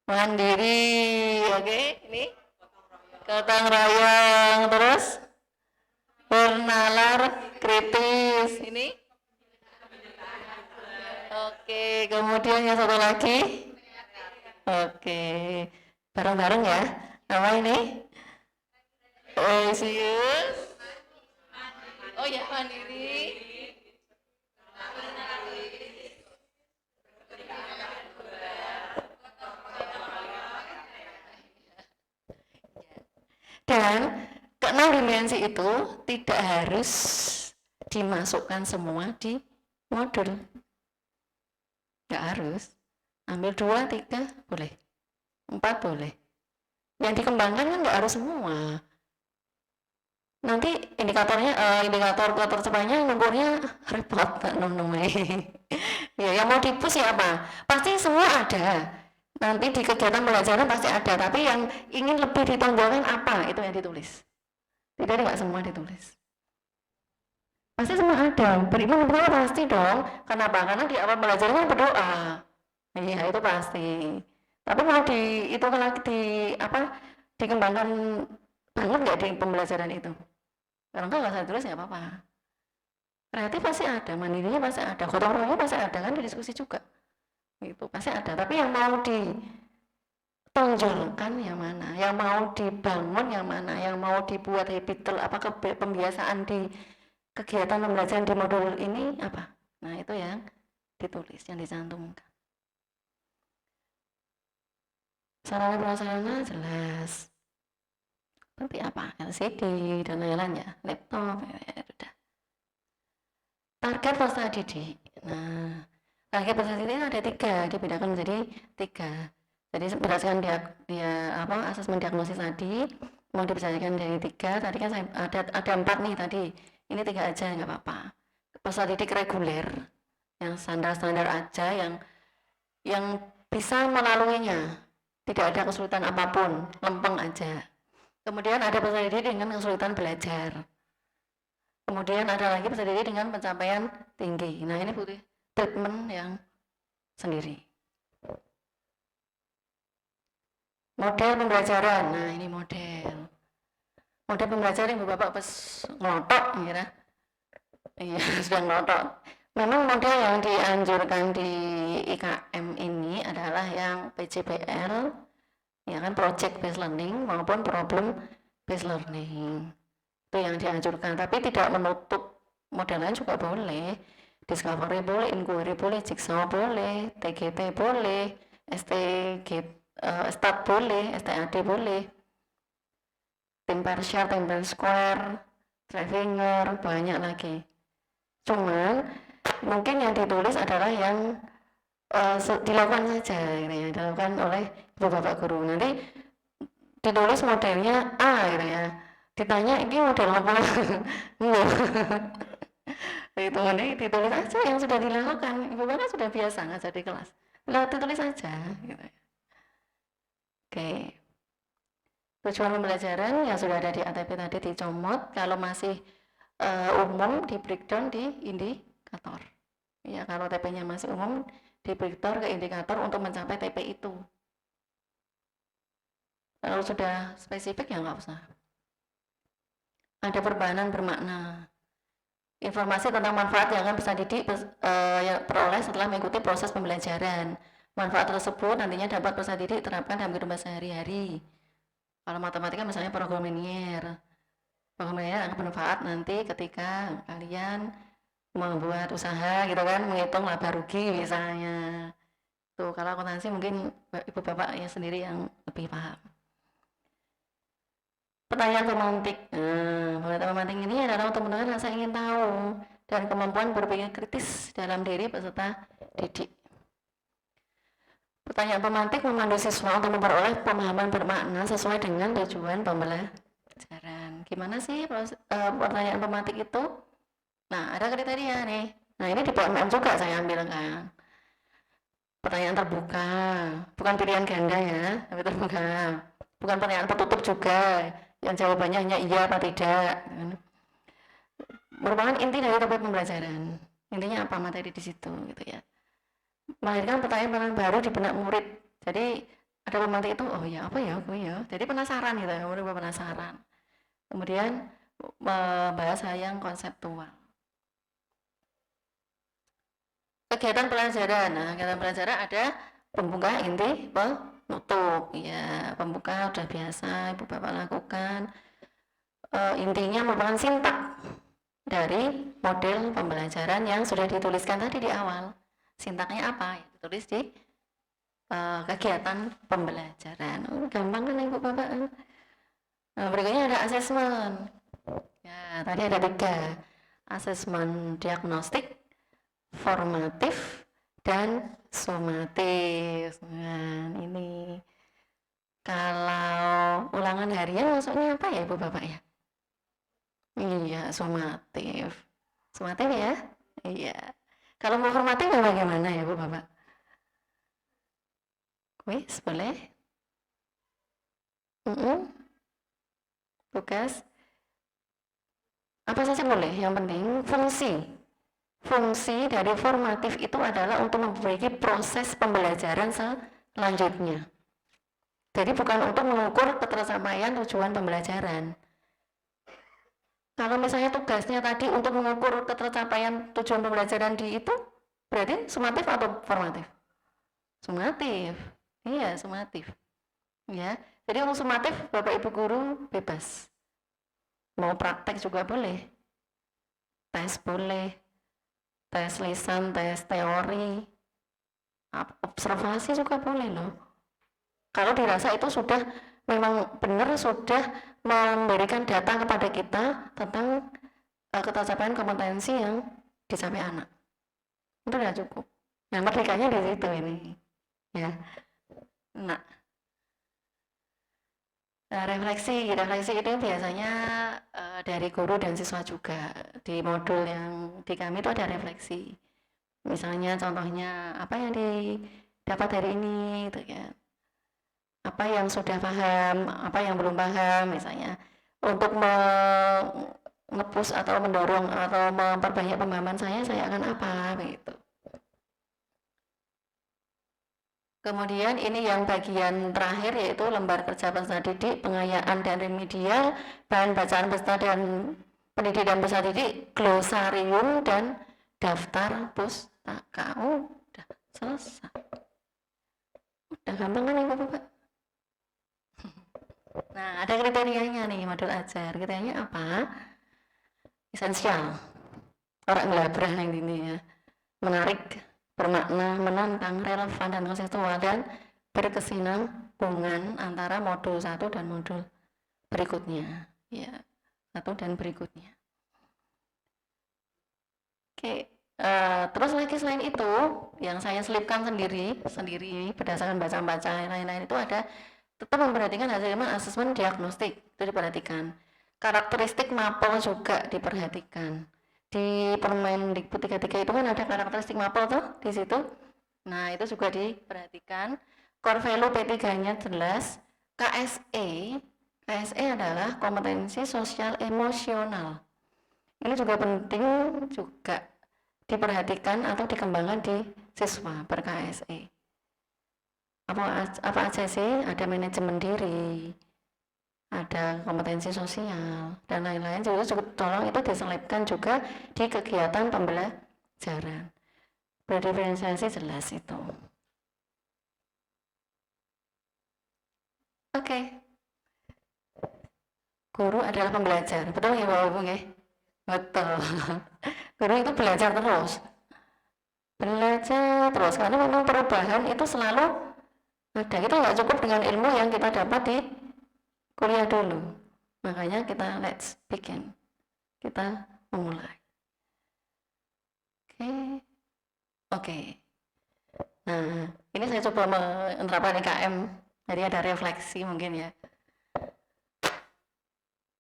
mandiri, oke, ini gotong royong, terus bernalar kritis, ini oke. Kemudian yang satu lagi, oke, bareng-bareng ya, apa ini? Religius, oh ya, mandiri. Dan ke-6 dimensi itu tidak harus dimasukkan semua di modul. Nggak harus. Ambil 2, 3, boleh. 4 boleh. Yang dikembangkan kan nggak harus semua. Nanti indikator tercapainya ngukurnya repot. Ya, yang mau dipus siapa? Pasti semua ada. Nanti di kegiatan pembelajaran pasti ada, tapi yang ingin lebih ditonjolkan apa, itu yang ditulis. Tidak, nggak semua ditulis. Pasti semua ada, beriman berdoa pasti dong. Kenapa? Karena di awal pembelajaran berdoa. Iya, itu pasti. Tapi mau dikembangkan banget nggak di pembelajaran itu? Kalau nggak saya tulis nggak apa-apa. Kreatif pasti ada, mandirinya pasti ada, gotong royongnya pasti ada, kan di diskusi juga. Itu pasti ada, tapi yang mau ditonjolkan yang mana, yang mau dibangun yang mana, yang mau dibuat habitual pembiasaan di kegiatan pembelajaran di modul ini apa. Nah, itu yang ditulis, yang dicantumkan. Sarana prasarana jelas, seperti apa, LCD dan lain-lain ya, laptop ya, udah. Target peserta didik. Nah, target peserta didik ada 3, dibedakan menjadi 3. Jadi berdasarkan asesmen diagnosis tadi mau dibedakan dari 3. Tadi kan ada 4 nih tadi. Ini 3 aja nggak apa-apa. Peserta didik reguler yang standar-standar aja, yang bisa melaluinya, tidak ada kesulitan apapun, lempeng aja. Kemudian ada peserta didik dengan kesulitan belajar. Kemudian ada lagi peserta didik dengan pencapaian tinggi. Nah, ini butuh treatment yang sendiri. Model pembelajaran. Nah, ini model pembelajaran yang Bapak pas ngelotok, kira. Iya, sudah ngelotok. Memang model yang dianjurkan di IKM ini adalah yang PJBL, ya kan, project based learning maupun problem based learning. Itu yang dianjurkan, tapi tidak menutup model lain juga boleh. Discovery boleh, inquiry boleh, jigsaw boleh, TGT boleh, STAT boleh, STAD boleh, tim partial, tim square, Treffinger, banyak lagi. Cuman mungkin yang ditulis adalah yang dilakukan saja, ya, dilakukan oleh ibu bapak guru. Nanti ditulis modelnya A, gitu ya. Ditanya ini model apa? Itu nanti ditulis aja yang sudah dilakukan. Ibu bapak sudah biasa ngajar di kelas. Ditulis saja. Gitu. Oke. Tujuan pembelajaran yang sudah ada di ATP tadi dicomot. Kalau masih umum di breakdown di indikator. Ya, kalau TP-nya masih umum di breakdown ke indikator untuk mencapai TP itu. Kalau sudah spesifik ya nggak usah. Ada perubahan bermakna. Informasi tentang manfaat yang akan peserta didik peroleh setelah mengikuti proses pembelajaran. Manfaat tersebut nantinya dapat peserta didik terapkan dalam kehidupan sehari-hari. Kalau matematika misalnya program linear. Program linear akan bermanfaat nanti ketika kalian membuat usaha gitu kan, menghitung laba rugi misalnya. Tuh, kalau akuntansi mungkin ibu bapaknya sendiri yang lebih paham. Pertanyaan pemantik. Pertanyaan pemantik ini adalah untuk menentukan rasa ingin tahu dan kemampuan berpikir kritis dalam diri peserta didik. Pertanyaan pemantik memandu siswa untuk memperoleh pemahaman bermakna sesuai dengan tujuan pembelajaran. Gimana sih pertanyaan pemantik itu? Nah, ada kriteria nih. Nah, ini di PMM juga saya ambil kan. Pertanyaan terbuka, bukan pilihan ganda ya, tapi terbuka. Bukan pertanyaan tertutup juga, yang jawabannya hanya iya atau tidak. Merupakan inti dari topik pembelajaran. Intinya apa materi di situ, gitu ya. Melahirkan pertanyaan baru di benak murid. Jadi ada pemantik itu, oh ya apa ya, oh ya. Jadi penasaran gitu, murid penasaran. Kemudian membahas hal yang konseptual. Kegiatan pelajaran. Nah, kegiatan pelajaran ada pembuka, inti, penutup. Ya, pembuka udah biasa ibu bapak lakukan. Intinya merupakan sintak dari model pembelajaran yang sudah dituliskan tadi di awal. Sintaknya apa? Ya, ditulis di kegiatan pembelajaran. Gampang kan ibu bapak? Nah, berikutnya ada asesmen. Ya, tadi ada 3. Asesmen diagnostik, formatif, dan sumatif. Nah, ini kalau ulangan harian maksudnya apa ya ibu bapak ya? Iya, sumatif. Sumatif ya? Iya. Kalau mau formatif bagaimana ya bu bapak? Wis, boleh? Tugas? Apa saja boleh, yang penting fungsi dari formatif itu adalah untuk memperbaiki proses pembelajaran selanjutnya. Jadi bukan untuk mengukur ketercapaian tujuan pembelajaran. Kalau misalnya tugasnya tadi untuk mengukur ketercapaian tujuan pembelajaran di itu, berarti sumatif atau formatif? Sumatif. Iya, sumatif. Ya. Jadi untuk sumatif Bapak Ibu guru bebas. Mau praktek juga boleh. Tes boleh. Tes lisan, tes teori. Observasi juga boleh loh. Kalau dirasa itu sudah memang benar sudah memberikan data kepada kita tentang ketercapaian kompetensi yang dicapai anak, itu sudah cukup. Yang merdekanya di situ ini, ya. Nah, refleksi itu biasanya dari guru dan siswa juga. Di modul yang di kami itu ada refleksi. Misalnya contohnya apa yang didapat hari ini gitu ya. Apa yang sudah paham, apa yang belum paham misalnya. Untuk nge-push atau mendorong atau memperbanyak pemahaman saya akan apa begitu. Kemudian ini yang bagian terakhir yaitu lembar kerja peserta didik, pengayaan dan remedial, bahan bacaan peserta dan pendidik dan peserta didik, glosarium dan daftar pustaka. Udah selesai. Udah gampang kan Ibu Bapak? Nah, ada kriterianya nih modul ajar. Kriterianya apa? Esensial. Orang ngelabrah yang ini ya. Menarik, bermakna, menantang, relevan dan kontekstual dan berkesinambungan antara modul 1 dan modul berikutnya. Ya, 1 dan berikutnya. Oke, terus lagi selain itu, yang saya selipkan sendiri berdasarkan baca-baca lain-lain itu ada tetap memperhatikan hasil asesmen diagnostik, itu diperhatikan. Karakteristik mapel juga diperhatikan. Di Permendikbud 33 itu kan ada karakteristik mapel tuh di situ. Nah, itu juga diperhatikan. Core value P3-nya jelas. KSE adalah kompetensi sosial emosional. Ini juga penting juga diperhatikan atau dikembangkan di siswa ber-KSE. Apa aja sih? Ada manajemen diri, ada kompetensi sosial dan lain-lain, juga tolong itu diselipkan juga di kegiatan pembelajaran. Berdiferensiasi jelas itu. Oke. Guru adalah pembelajar, betul ya Bapak Ibu ya? Betul. Guru itu belajar terus. Belajar terus karena memang perubahan itu selalu ada. Kita nggak cukup dengan ilmu yang kita dapat di kuliah dulu. Makanya kita let's begin. Kita memulai. Oke. Nah, ini saya coba menerapkan IKM. Jadi ada refleksi mungkin ya.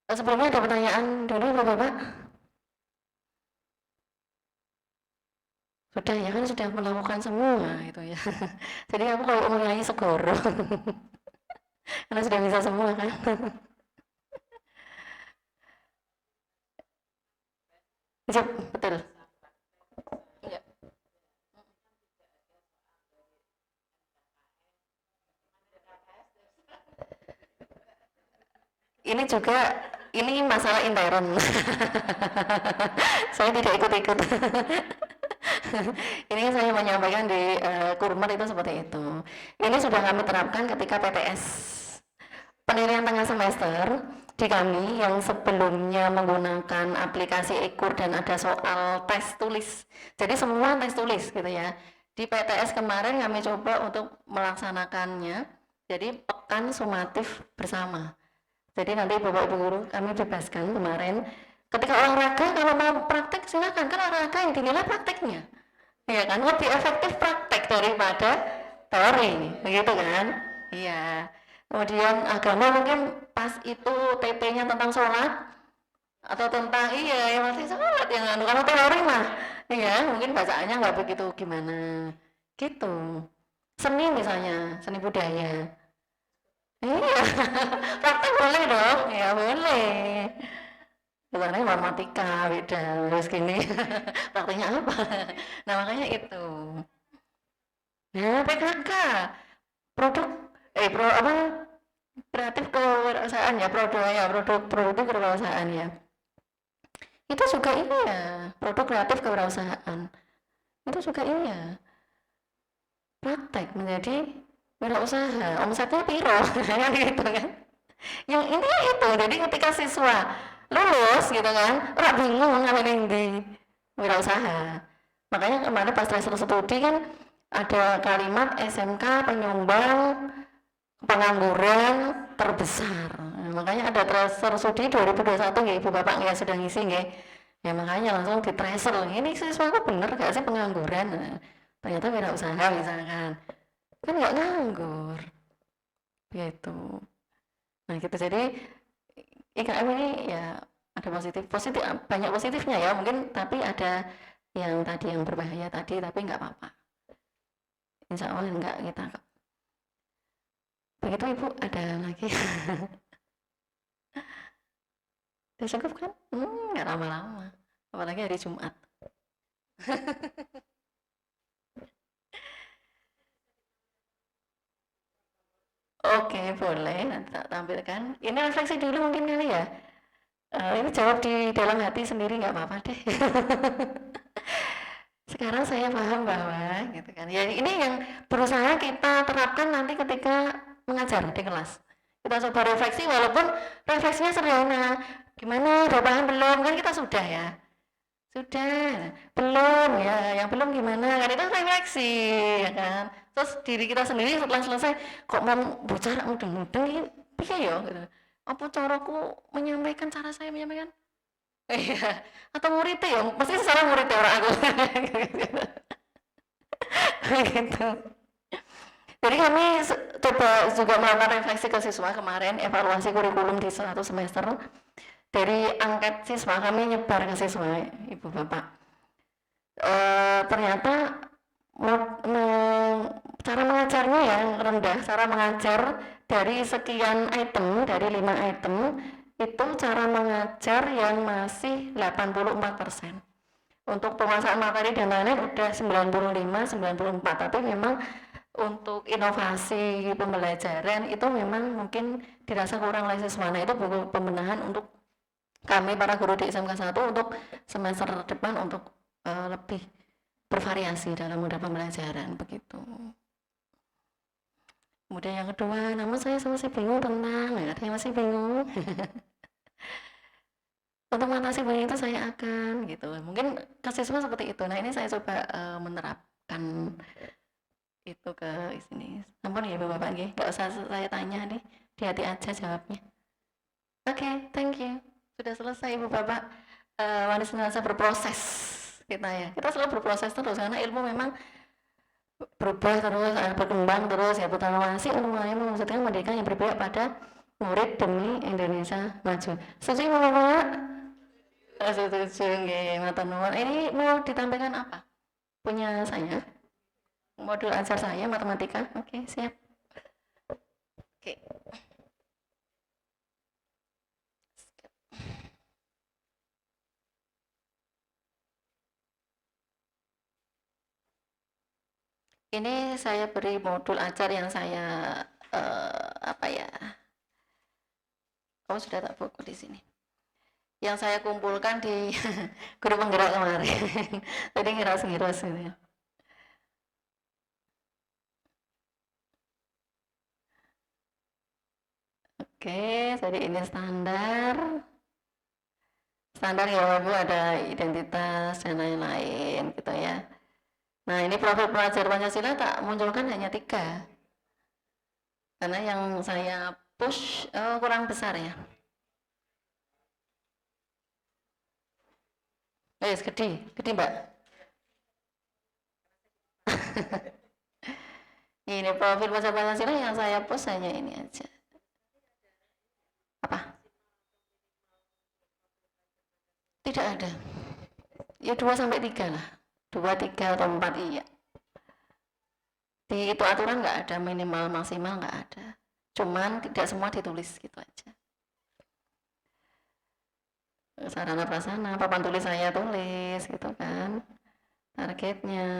Sebelumnya ada pertanyaan dulu Bapak-Bapak? Sudah ya kan sudah melakukan semua itu ya. Jadi aku kalau menyanyi segoro. Karena sudah bisa semua kan. Siap, betul. Ya. Ini juga ini masalah intern. Saya tidak ikut-ikut. Ini saya menyampaikan di Kurmer itu seperti itu. Ini sudah kami terapkan ketika PTS. Penilaian tengah semester di kami yang sebelumnya menggunakan aplikasi Ekur dan ada soal tes tulis. Jadi semua tes tulis gitu ya. Di PTS kemarin kami coba untuk melaksanakannya. Jadi pekan sumatif bersama. Jadi nanti Bapak Ibu Guru kami bebaskan kemarin. Ketika olahraga kalau mau praktek silakan, kan olahraga yang dinilai prakteknya. Ya kan lebih efektif praktek daripada teori, begitu kan? Iya. Kemudian agama mungkin pas itu TP-nya tentang sholat atau tentang yang masih sholat yang anu, kalau teori mah ya mungkin bacaannya nggak begitu gimana gitu. Seni misalnya, seni budaya. Iya, praktek boleh dong, ya boleh. Sebenarnya matematika beda, terus gini, prakteknya apa? Nah makanya itu. Nah PKK, kreatif kewirausahaan ya, produk kewirausahaan ya. Itu juga iya, produk kreatif kewirausahaan. Itu juga iya. Praktek menjadi wirausaha, omsetnya piro, kan gitu kan. Yang ini itu, jadi ketika siswa lulus gitu kan, orang bingung ngapain di wirausaha. Makanya kemarin pas tracer studi kan ada kalimat SMK penyumbang pengangguran terbesar. Nah, makanya ada tracer studi 2021 ya Ibu Bapak ya sudah ngisi ya. Ya makanya langsung di tracer, ini siswa kok bener gak sih pengangguran? Nah, ternyata wirausaha misalkan. Kan nggak nganggur gitu. Nah gitu, jadi IKM ini ya ada positif banyak positifnya ya mungkin, tapi ada yang tadi yang berbahaya tadi, tapi nggak apa-apa. Insya Allah nggak kita kok. Begitu Ibu, ada lagi? Udah cukup kan? Nggak lama-lama. Apalagi hari Jumat. Oke, boleh. Nanti tak tampilkan. Ini refleksi dulu mungkin kali ya. Ini jawab di dalam hati sendiri nggak apa-apa deh. Sekarang saya paham bahwa gitu kan. Ya ini yang berusaha kita terapkan nanti ketika mengajar di kelas. Kita coba refleksi walaupun refleksinya sederhana. Gimana? Udah paham belum? Kan kita sudah ya. Sudah. Belum ya. Yang belum gimana? Kan itu refleksi ya kan. Terus diri kita sendiri setelah selesai kok mau bicara mudeng-mudeng piye ya gitu. Apa caraku menyampaikan cara saya menyampaikan? Iya, atau muridnya ya, pasti salah muridnya orang aku. Gitu. Jadi kami coba juga melakukan refleksi ke siswa kemarin, evaluasi kurikulum di satu semester. Dari angket siswa kami nyebar ke siswa, Ibu Bapak. Ternyata cara mengajarnya yang rendah, cara mengajar dari sekian item, dari 5 item, itu cara mengajar yang masih 84%. Untuk penguasaan materi dan lain-lain udah 95-94, tapi memang untuk inovasi pembelajaran itu memang mungkin dirasa kurang oleh siswa. Nah, itu buku pembenahan untuk kami para guru di SMK 1 untuk semester depan untuk lebih bervariasi dalam model pembelajaran begitu. Kemudian yang kedua, namun saya masih bingung tentang, ada yang masih bingung. Untuk mengatasi bingung itu saya akan gitu. Mungkin ke siswa seperti itu. Nah ini saya coba menerapkan itu ke sini. Ampun ya Bapak nggih, nggak usah saya tanya nih, di hati aja jawabnya. Oke, thank you. Sudah selesai Ibu Bapak. Manis merasa berproses kita ya. Kita selalu berproses terus karena ilmu memang berubah terus, berkembang terus ya. Putarwasi untuk mewujudkan pendidikan yang berpihak pada murid demi Indonesia maju. Setuju Bapak? Setuju nggih, matur nuwun. Ini mau ditampilkan apa? Punya saya. Modul ajar saya matematika. Oke, siap. Oke. Ini saya beri modul ajar yang saya apa ya? Oh sudah tak buku di sini. Yang saya kumpulkan di guru penggerak kemarin. Jadi ngiras-ngiras gitu ya. Oke, jadi ini standar. Standar ya Bu, ada identitas dan lain-lain gitu ya. Nah ini profil pelajar Pancasila tak munculkan hanya 3. Karena yang saya push kurang besar ya. Gede Mbak. Ini profil pelajar Pancasila yang saya push hanya ini aja. Apa? Tidak ada. Ya 2-3 lah. 2, 3 atau 4 iya. Di itu aturan nggak ada minimal maksimal nggak ada. Cuman tidak semua ditulis gitu aja. Sarana prasarana, papan tulis saya tulis gitu kan. Targetnya,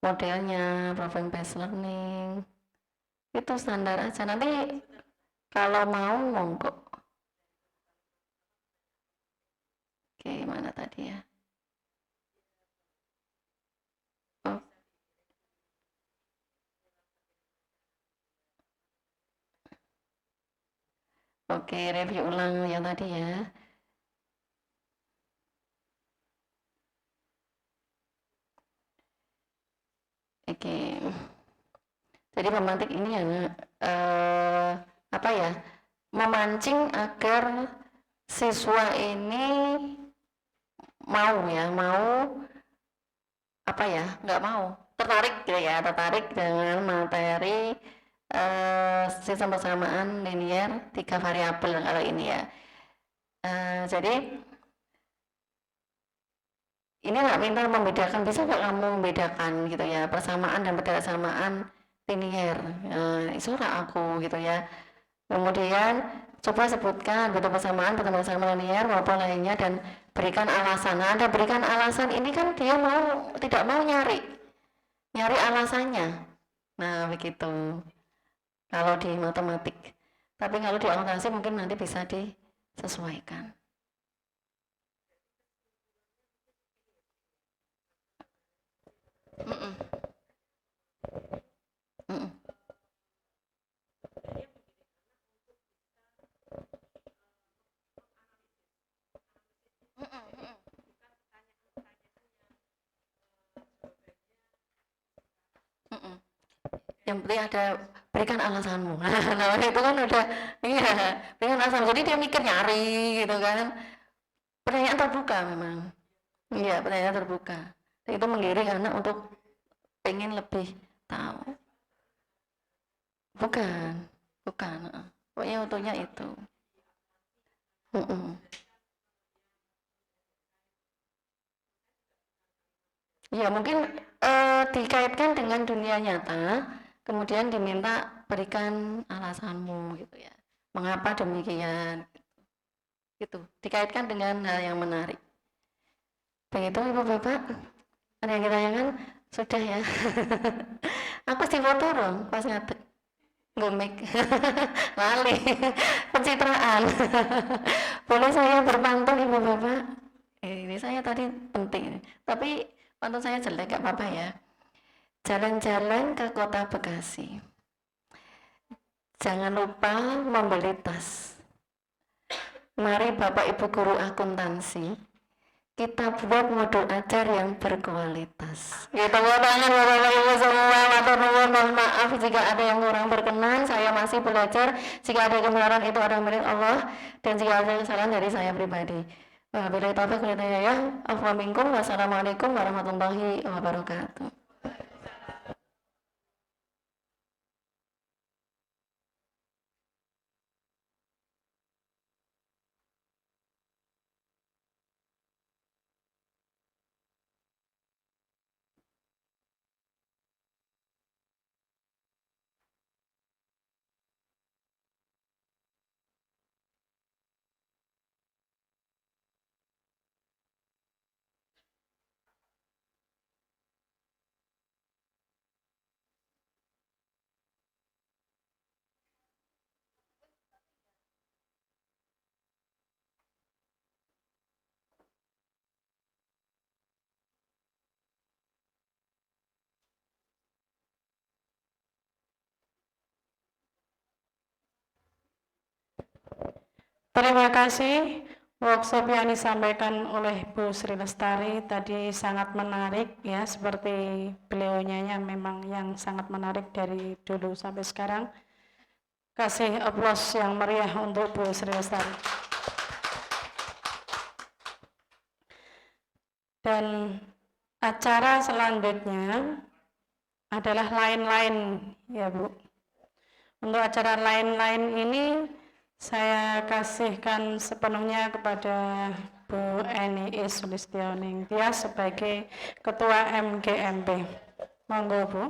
modelnya, profile based learning. Itu standar aja. Nanti kalau mau monggo. Oke, mana tadi ya? Oke, review ulang yang tadi ya. Oke. Jadi memantik ini ya, apa ya? Memancing agar siswa ini mau apa ya? Nggak mau, tertarik gitu ya, tertarik dengan materi sistem persamaan linear 3 variabel kalau ini ya. Jadi ini nggak minta membedakan, bisa nggak kamu membedakan gitu ya, persamaan dan ketidaksamaan linier, surah aku gitu ya. Kemudian coba sebutkan betul persamaan linier maupun lainnya dan berikan alasan. Nah, Anda berikan alasan ini kan dia tidak mau nyari alasannya. Nah, begitu. Kalau di matematik. Tapi kalau di akuntansi mungkin nanti bisa disesuaikan. Mm-mm. Mm-mm. Mm-mm. Yang penting ada berikan alasanmu. Nah, itu kan udah iya, berikan alasan. Jadi dia mikir nyari gitu kan. Pertanyaan terbuka memang. Iya, pertanyaan terbuka. Dan itu menggiring anak untuk pengen lebih tahu. Bukan. Pokoknya untuknya itu. Mm-mm. Ya mungkin dikaitkan dengan dunia nyata, kemudian diminta berikan alasanmu gitu ya. Mengapa demikian? Gitu. Dikaitkan dengan hal yang menarik. Begitu Ibu Bapak. Ada yang ditanyakan? Sudah ya. Aku si foto dong pas ngadeg. Gomik. Lali. Pencitraan. Boleh saya berpantun Ibu Bapak? Ini saya tadi penting. Tapi pantun saya jelek gak apa-apa ya. Jalan-jalan ke kota Bekasi. Jangan lupa membeli tas. Mari Bapak Ibu Guru akuntansi, kita buat modul ajar yang berkualitas. Gitu tangan Bapak Ibu semua. Matur nuwun, mohon maaf jika ada yang kurang berkenan. Saya masih belajar. Jika ada kebenaran itu ada milik Allah, dan jika ada kesalahan dari saya pribadi. Wabillahi taufiq wal hidayah. Afwa minkum. Wassalamualaikum warahmatullahi wabarakatuh. Terima kasih. Workshop yang disampaikan oleh Bu Sri Lestari tadi sangat menarik ya, seperti beliaunya memang yang sangat menarik dari dulu sampai sekarang. Kasih aplaus yang meriah untuk Bu Sri Lestari. Dan acara selanjutnya adalah lain-lain ya Bu. Untuk acara lain-lain ini saya kasihkan sepenuhnya kepada Bu Eni Sulistioning Tias sebagai Ketua MGMP. Monggo Bu.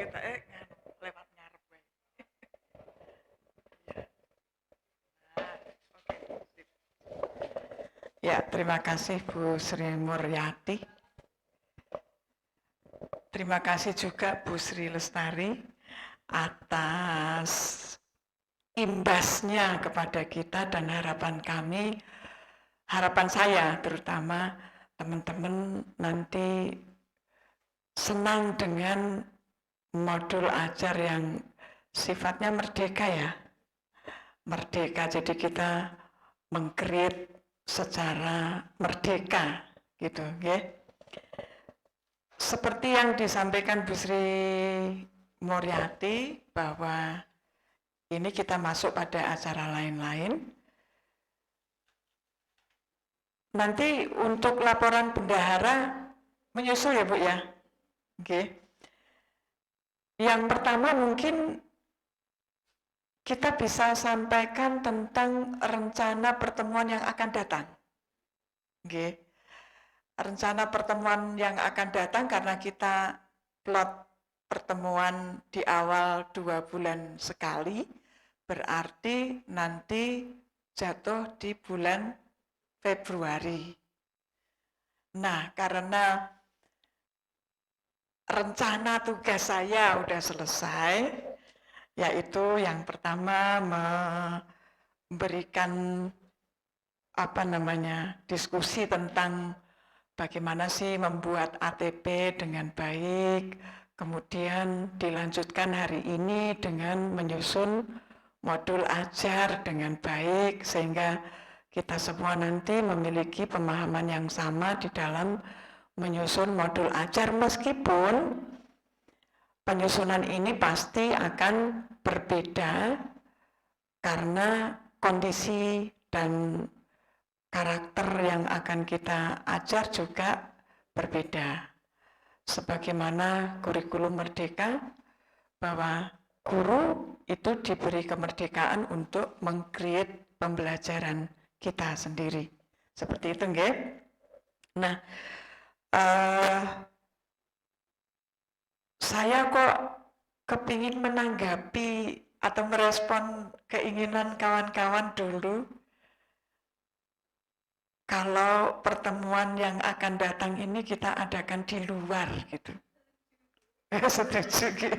Kita lewat ngarep. Ya, terima kasih Bu Sri Muryati. Terima kasih juga Bu Sri Lestari atas imbasnya kepada kita dan harapan kami, harapan saya terutama teman-teman nanti senang dengan modul ajar yang sifatnya merdeka ya. Merdeka, jadi kita meng-create secara merdeka gitu ya. Seperti yang disampaikan Bu Sri Muryati bahwa ini kita masuk pada acara lain-lain. Nanti untuk laporan bendahara menyusul ya Bu ya. Oke. Yang pertama mungkin kita bisa sampaikan tentang rencana pertemuan yang akan datang. Oke. rencana pertemuan yang akan datang karena kita plot pertemuan di awal 2 bulan sekali, berarti nanti jatuh di bulan Februari. Nah, karena rencana tugas saya udah selesai, yaitu yang pertama memberikan diskusi tentang bagaimana sih membuat ATP dengan baik, kemudian dilanjutkan hari ini dengan menyusun modul ajar dengan baik, sehingga kita semua nanti memiliki pemahaman yang sama di dalam menyusun modul ajar, meskipun penyusunan ini pasti akan berbeda karena kondisi dan karakter yang akan kita ajar juga berbeda. Sebagaimana kurikulum merdeka, bahwa guru itu diberi kemerdekaan untuk meng-create pembelajaran kita sendiri. Seperti itu, nggih? Nah, saya kok kepingin menanggapi atau merespon keinginan kawan-kawan dulu. Kalau pertemuan yang akan datang ini kita adakan di luar gitu. Setuju gitu.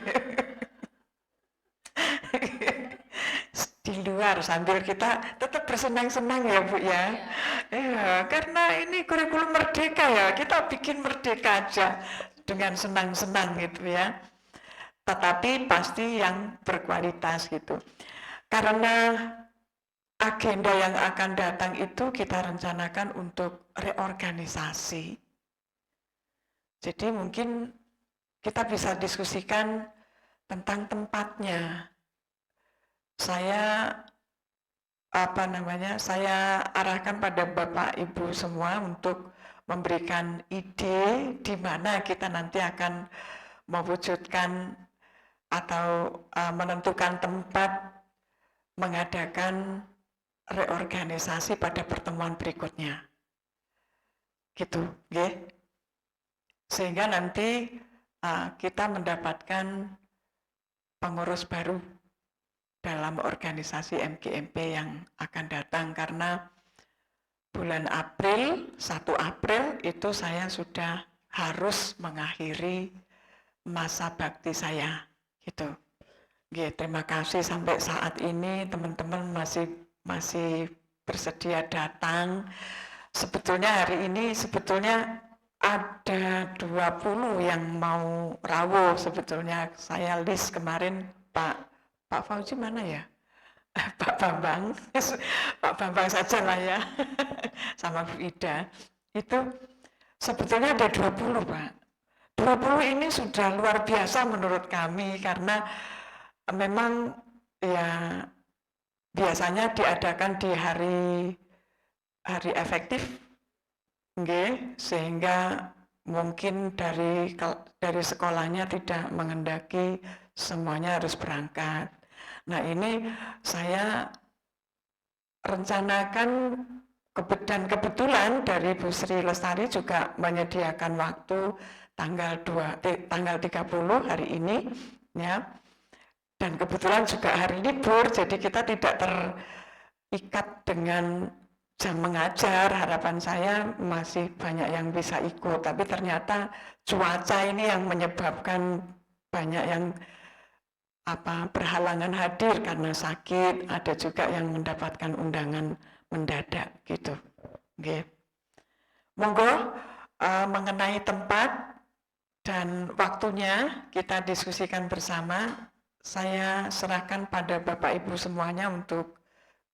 Di luar sambil kita tetap bersenang-senang ya Bu ya. Ya, karena ini kurikulum merdeka ya, kita bikin merdeka aja dengan senang-senang gitu ya. Tetapi pasti yang berkualitas gitu. Karena agenda yang akan datang itu kita rencanakan untuk reorganisasi. Jadi mungkin kita bisa diskusikan tentang tempatnya. Saya arahkan pada Bapak Ibu semua untuk memberikan ide di mana kita nanti akan mewujudkan atau menentukan tempat mengadakan reorganisasi pada pertemuan berikutnya. Gitu, nggih. Sehingga nanti kita mendapatkan pengurus baru dalam organisasi MGMP yang akan datang, karena bulan April, 1 April itu saya sudah harus mengakhiri masa bakti saya, gitu. Oke, terima kasih sampai saat ini teman-teman masih bersedia datang. Sebetulnya hari ini ada 20 yang mau rawuh sebetulnya. Saya list kemarin Pak Fauzi mana ya? Pak Bambang saja lah ya. Sama Bu Ida. Itu sebetulnya ada 20 Pak. 20 ini sudah luar biasa menurut kami, karena memang ya biasanya diadakan di hari efektif, nggih, sehingga mungkin dari sekolahnya tidak menghendaki semuanya harus berangkat. Nah, ini saya rencanakan, dan kebetulan dari Bu Sri Lestari juga menyediakan waktu tanggal 30 hari ini ya. Dan kebetulan juga hari libur, jadi kita tidak terikat dengan jam mengajar. Harapan saya masih banyak yang bisa ikut, tapi ternyata cuaca ini yang menyebabkan banyak yang berhalangan hadir karena sakit. Ada juga yang mendapatkan undangan mendadak gitu. Oke. Monggo mengenai tempat dan waktunya kita diskusikan bersama. Saya serahkan pada Bapak Ibu semuanya untuk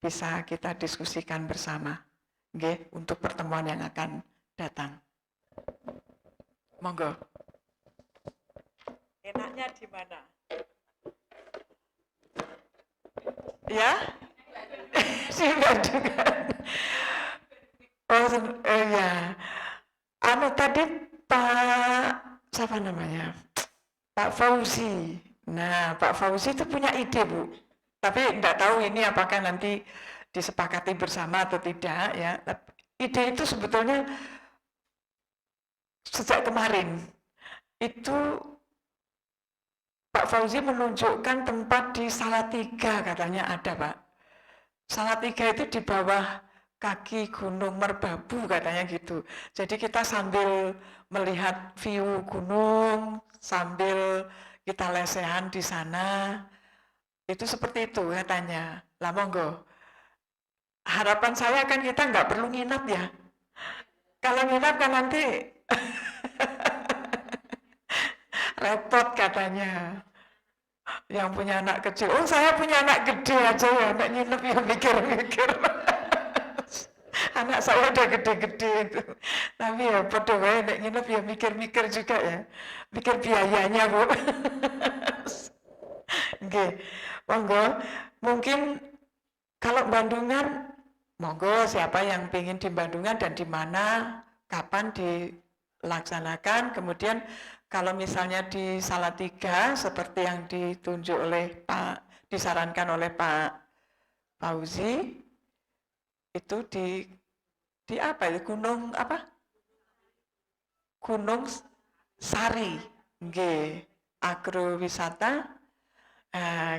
bisa kita diskusikan bersama, oke, untuk pertemuan yang akan datang. Monggo. Enaknya di mana? Ya? Siapa juga? Oh ya. Tadi siapa namanya? Pak Fauzi. Nah, Pak Fauzi itu punya ide, Bu. Tapi enggak tahu ini apakah nanti disepakati bersama atau tidak ya. Ide itu sebetulnya sejak kemarin itu Pak Fauzi menunjukkan tempat di Salatiga, katanya ada Pak. Salatiga itu di bawah kaki Gunung Merbabu katanya gitu. Jadi kita sambil melihat view gunung, sambil kita lesehan di sana. Itu seperti itu katanya. Lah monggo. Harapan saya kan kita nggak perlu nginap ya. Kalau nginap kan nanti repot katanya. Yang punya anak kecil, oh saya punya anak gede aja ya, anak nginep ya mikir-mikir. Anak saya udah gede-gede itu. Tapi ya podo wae nek nginep ya mikir-mikir juga ya. Mikir biayanya, Bu. Oke, monggo. Mungkin kalau Bandungan, monggo siapa yang ingin di Bandungan dan di mana, kapan dilaksanakan. Kemudian kalau misalnya di Salatiga seperti yang ditunjuk oleh disarankan oleh Pak Fauzi, itu di apa itu gunung apa? Gunung Sari, nggih, agrowisata.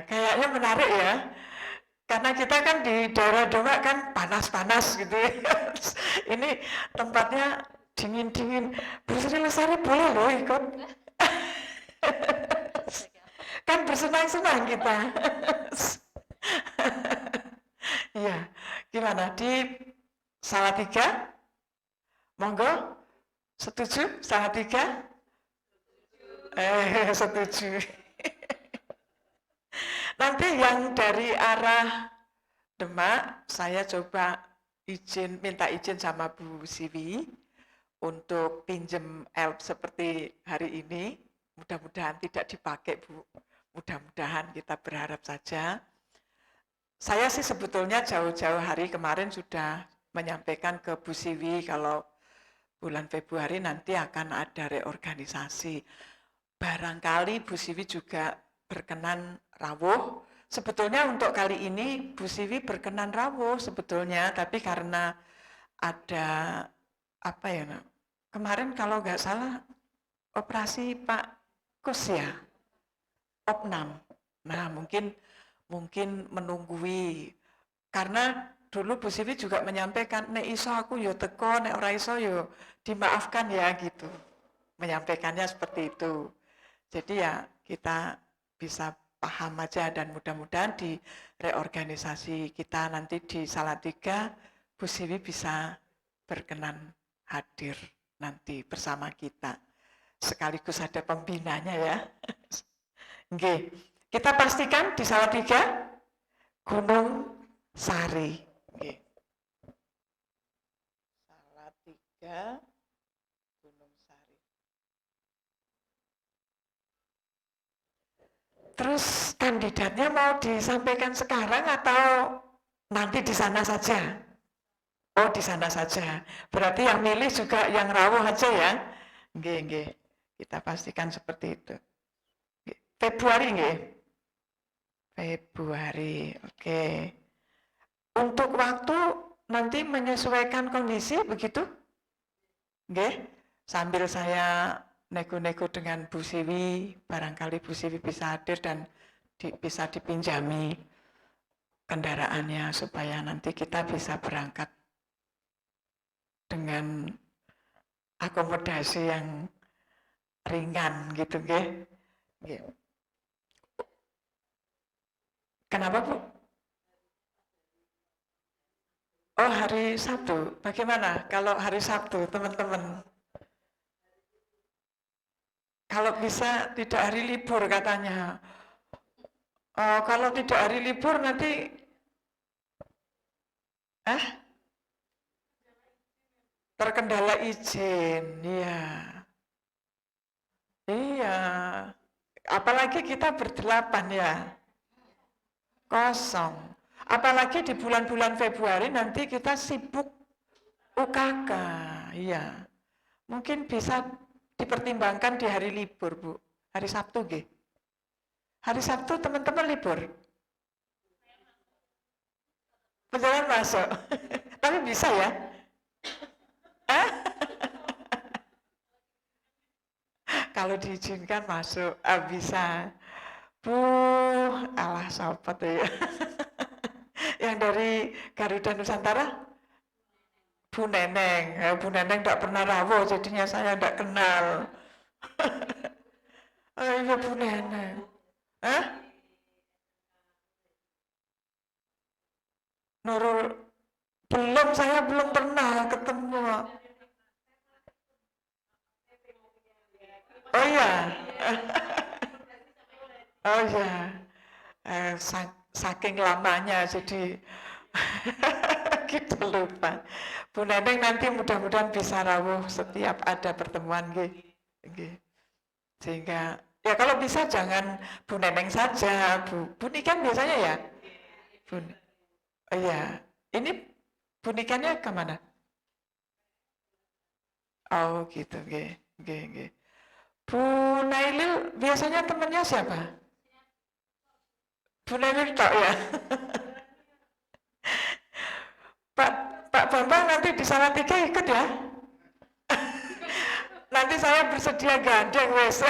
Kayaknya menarik ya. Karena kita kan di daerah Demak kan panas-panas gitu ya. Ini tempatnya dingin-dingin. Bu Sri Lestari boleh loh ikut. Kan bersenang-senang kita. Iya, gimana? Di Salatiga? Monggo? Setuju? Salatiga? Setuju. Nanti yang dari arah Demak, saya coba minta izin sama Bu Siwi untuk pinjem elf seperti hari ini. Mudah-mudahan tidak dipakai, Bu. Mudah-mudahan kita berharap saja. Saya sih sebetulnya jauh-jauh hari kemarin sudah menyampaikan ke Bu Siwi kalau bulan Februari nanti akan ada reorganisasi. Barangkali Bu Siwi juga berkenan rawuh. Sebetulnya untuk kali ini Bu Siwi berkenan rawuh sebetulnya, tapi karena ada apa ya, kemarin kalau nggak salah operasi Pak Kus ya, opnam. Nah mungkin menunggui, karena dulu Bu Siwi juga menyampaikan, nek iso aku yo teko, nek ora iso yo dimaafkan ya gitu. Menyampaikannya seperti itu. Jadi ya kita bisa paham aja dan mudah-mudahan di reorganisasi kita nanti di Salatiga, Bu Siwi bisa berkenan hadir nanti bersama kita. Sekaligus ada pembinanya ya. Oke, kita pastikan di Salatiga, Gunung Sari. Oke. Salatiga, Gunung Sari. Terus kandidatnya mau disampaikan sekarang atau nanti di sana saja? Oh, di sana saja. Berarti yang milih juga yang rawuh aja ya? Nggih. Kita pastikan seperti itu. Februari nggih? Februari, oke. Untuk waktu nanti menyesuaikan kondisi begitu? Nggih? Sambil saya nego-nego dengan Bu Siwi, barangkali Bu Siwi bisa hadir dan bisa dipinjami kendaraannya supaya nanti kita bisa berangkat dengan akomodasi yang ringan gitu nggih. Kenapa Bu? Oh hari Sabtu, bagaimana kalau hari Sabtu teman-teman? Kalau bisa tidak hari libur katanya. Oh, kalau tidak hari libur nanti terkendala izin, ya. Iya. Apalagi kita berdelapan ya. Kosong. Apalagi di bulan-bulan Februari nanti kita sibuk UKK, iya. Mungkin bisa dipertimbangkan di hari libur, Bu. Hari Sabtu, nggih. Hari Sabtu teman-teman libur. Perjalanan masuk. Tapi bisa ya? kalau diizinkan masuk, bisa. Bu, alah sopet ya. Yang dari Garuda Nusantara, Bu Neneng. Bu Neneng tidak pernah rawuh, jadinya saya tidak kenal. Oh iya Bu Neneng. Hah? Nurul, belum, saya belum pernah ketemu. Oh iya. Oh iya. Saking lamanya jadi kita lupa. Bu Neneng nanti mudah-mudahan bisa rawuh setiap ada pertemuan nggih. Nggih. Sehingga ya kalau bisa jangan Bu Neneng saja, Bu Niken biasanya ya. Bu, oh iya. Ini Bu Nikennya kemana? Oh gitu, nggih. Nggih, nggih. Bu Nailil biasanya temannya siapa? Bu Nailil tok ya. Pak Bambang nanti di Salatiga ikut ya. Nanti saya bersedia gandeng wes.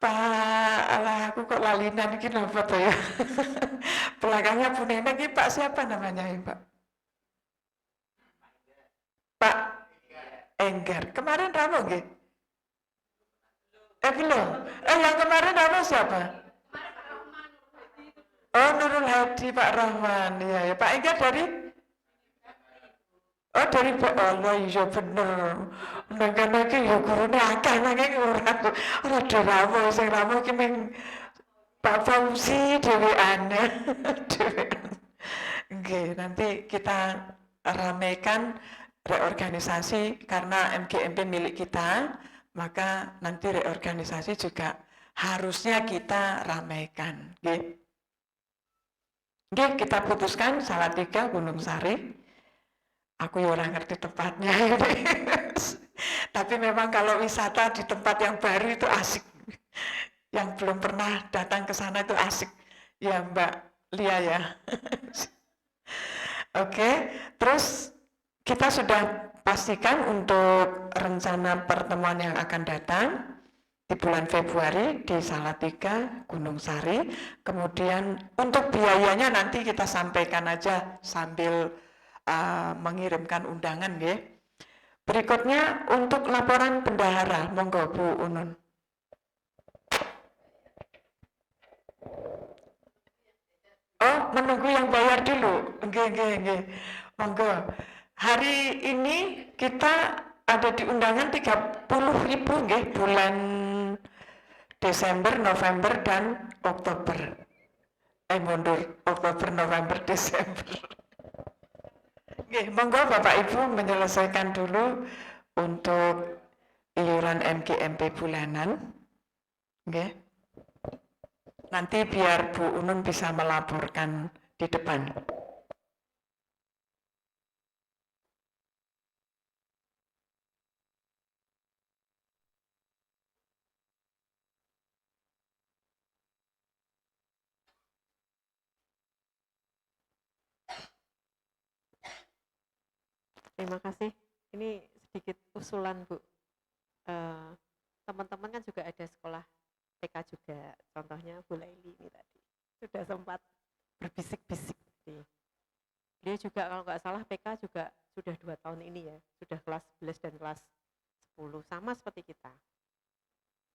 Pak, alah aku kok lalinan iki napa to ya. Belakangnya Bu Neneng ini Pak siapa namanya ini Pak? Pak Enggar. Kemarin ramu nggih? Belum. Yang kemarin ramu siapa? Oh Nurul Hadi, Pak Rahman. Iya ya. Pak Enggar dari? Oh dari Allah iya bener. Nang iki ya gurune akeh nanging ora ramu sing ramu iki ming Pak Fauzi dhewean. Oke, nanti kita ramaikan reorganisasi karena MGMP milik kita, maka nanti reorganisasi juga harusnya kita ramaikan. Oke, kita putuskan Salatiga Gunung Sari. Aku ya orang ngerti tempatnya. Tapi memang kalau wisata di tempat yang baru itu asik. Yang belum pernah datang ke sana itu asik. Ya Mbak Lia ya. Oke, terus kita sudah pastikan untuk rencana pertemuan yang akan datang di bulan Februari di Salatiga, Gunung Sari. Kemudian untuk biayanya nanti kita sampaikan aja sambil mengirimkan undangan ya. Berikutnya untuk laporan bendahara, monggo Bu Unun. Oh, menunggu yang bayar dulu. Nggih. Monggo. Hari ini kita ada di undangan 30.000 nggih bulan Desember, November dan Oktober. Mundur. Oktober, November, Desember. Nggih, monggo Bapak Ibu menyelesaikan dulu untuk iuran MGMP bulanan. Nggih. Nanti biar Bu Unun bisa melaporkan di depan. Terima kasih. Ini sedikit usulan Bu. Teman-teman kan juga ada sekolah TK juga. Contohnya Bu Laili ini tadi. Sudah sempat berbisik-bisik. Dia juga kalau nggak salah PK juga sudah 2 tahun ini ya. Sudah kelas 11 dan kelas 10. Sama seperti kita.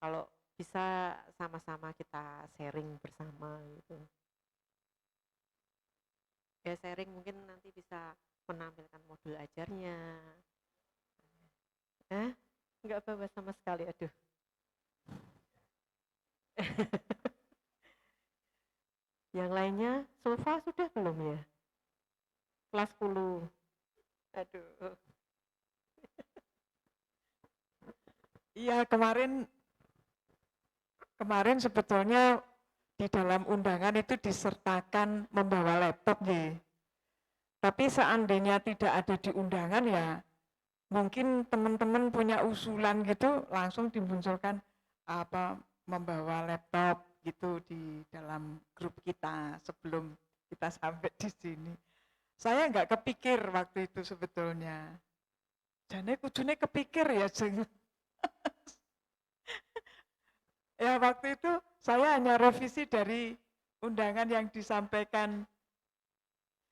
Kalau bisa sama-sama kita sharing bersama gitu. Ya sharing mungkin nanti bisa menampilkan modul ajarnya. Enggak bawa sama sekali, aduh. Yang lainnya, Sofa sudah belum ya? Kelas 10. Aduh. Iya, kemarin sebetulnya di dalam undangan itu disertakan membawa laptop nih. Tapi seandainya tidak ada di undangan ya mungkin teman-teman punya usulan gitu langsung dimunculkan membawa laptop gitu di dalam grup kita sebelum kita sampai di sini. Saya nggak kepikir waktu itu sebetulnya. Jane kudune kepikir ya, Jeng. Ya waktu itu saya hanya revisi dari undangan yang disampaikan.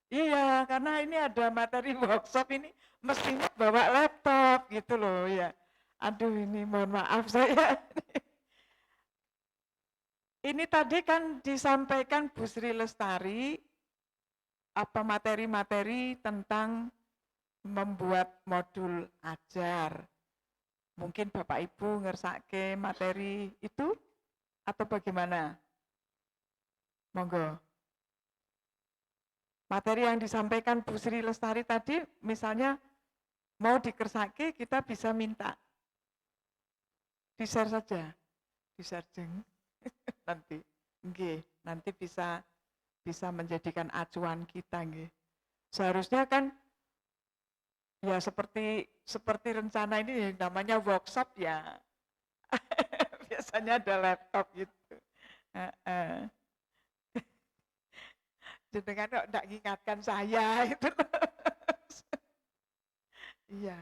Iya, karena ini ada materi workshop ini, mestinya bawa laptop gitu loh ya. Aduh ini mohon maaf saya. Ini tadi kan disampaikan Bu Sri Lestari, apa materi-materi tentang membuat modul ajar. Mungkin Bapak Ibu ngersake materi itu atau bagaimana? Monggo. Materi yang disampaikan Bu Sri Lestari tadi misalnya mau dikersake kita bisa minta. Di-share saja. Di-share Jeng. Nanti. Nggih, nanti bisa menjadikan acuan kita nggih. Seharusnya kan ya seperti rencana ini namanya workshop ya. Biasanya ada laptop gitu. Jenengan kok enggak ngingatkan saya itu. Iya.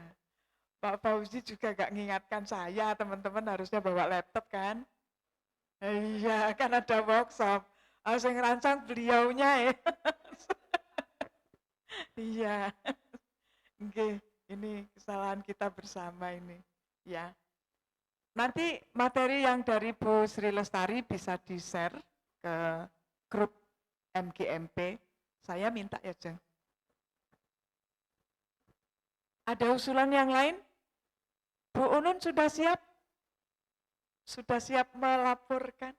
Pak Fauzi juga enggak ngingatkan saya, teman-teman harusnya bawa laptop kan? Iya, kan ada workshop. Harus ngerancang beliaunya ya. Iya. Oke, ini kesalahan kita bersama ini. Ya. Nanti materi yang dari Bu Sri Lestari bisa di-share ke grup MGMP. Saya minta ya, Jeng. Ada usulan yang lain? Bu Unun sudah siap? Sudah siap melaporkan?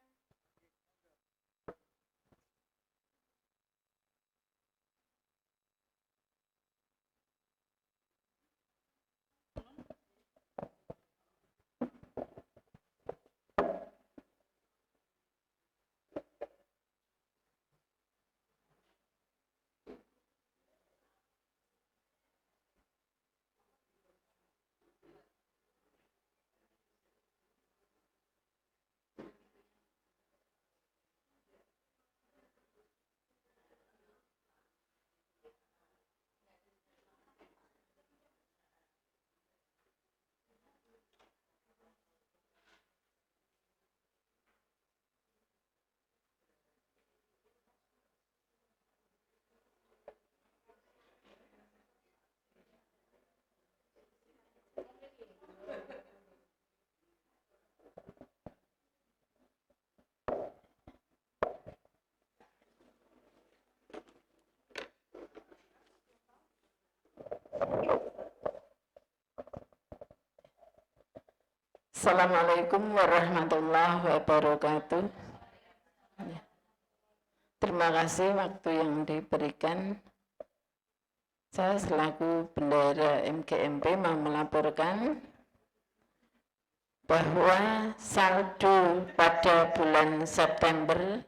Assalamualaikum warahmatullahi wabarakatuh. Terima kasih waktu yang diberikan. Saya selaku bendahara MGMP mau melaporkan bahwa saldo pada bulan September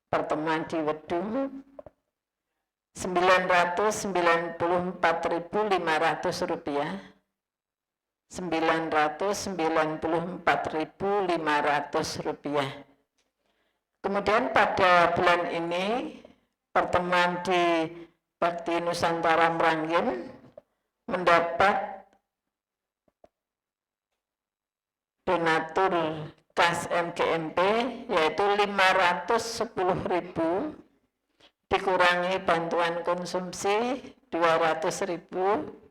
pertemuan di Wedung Rp994.500, 994.500 rupiah. Kemudian pada bulan ini pertemuan di Bakti Nusantara Merangin mendapat donatur kas MGMP yaitu 510.000 dikurangi bantuan konsumsi 200.000.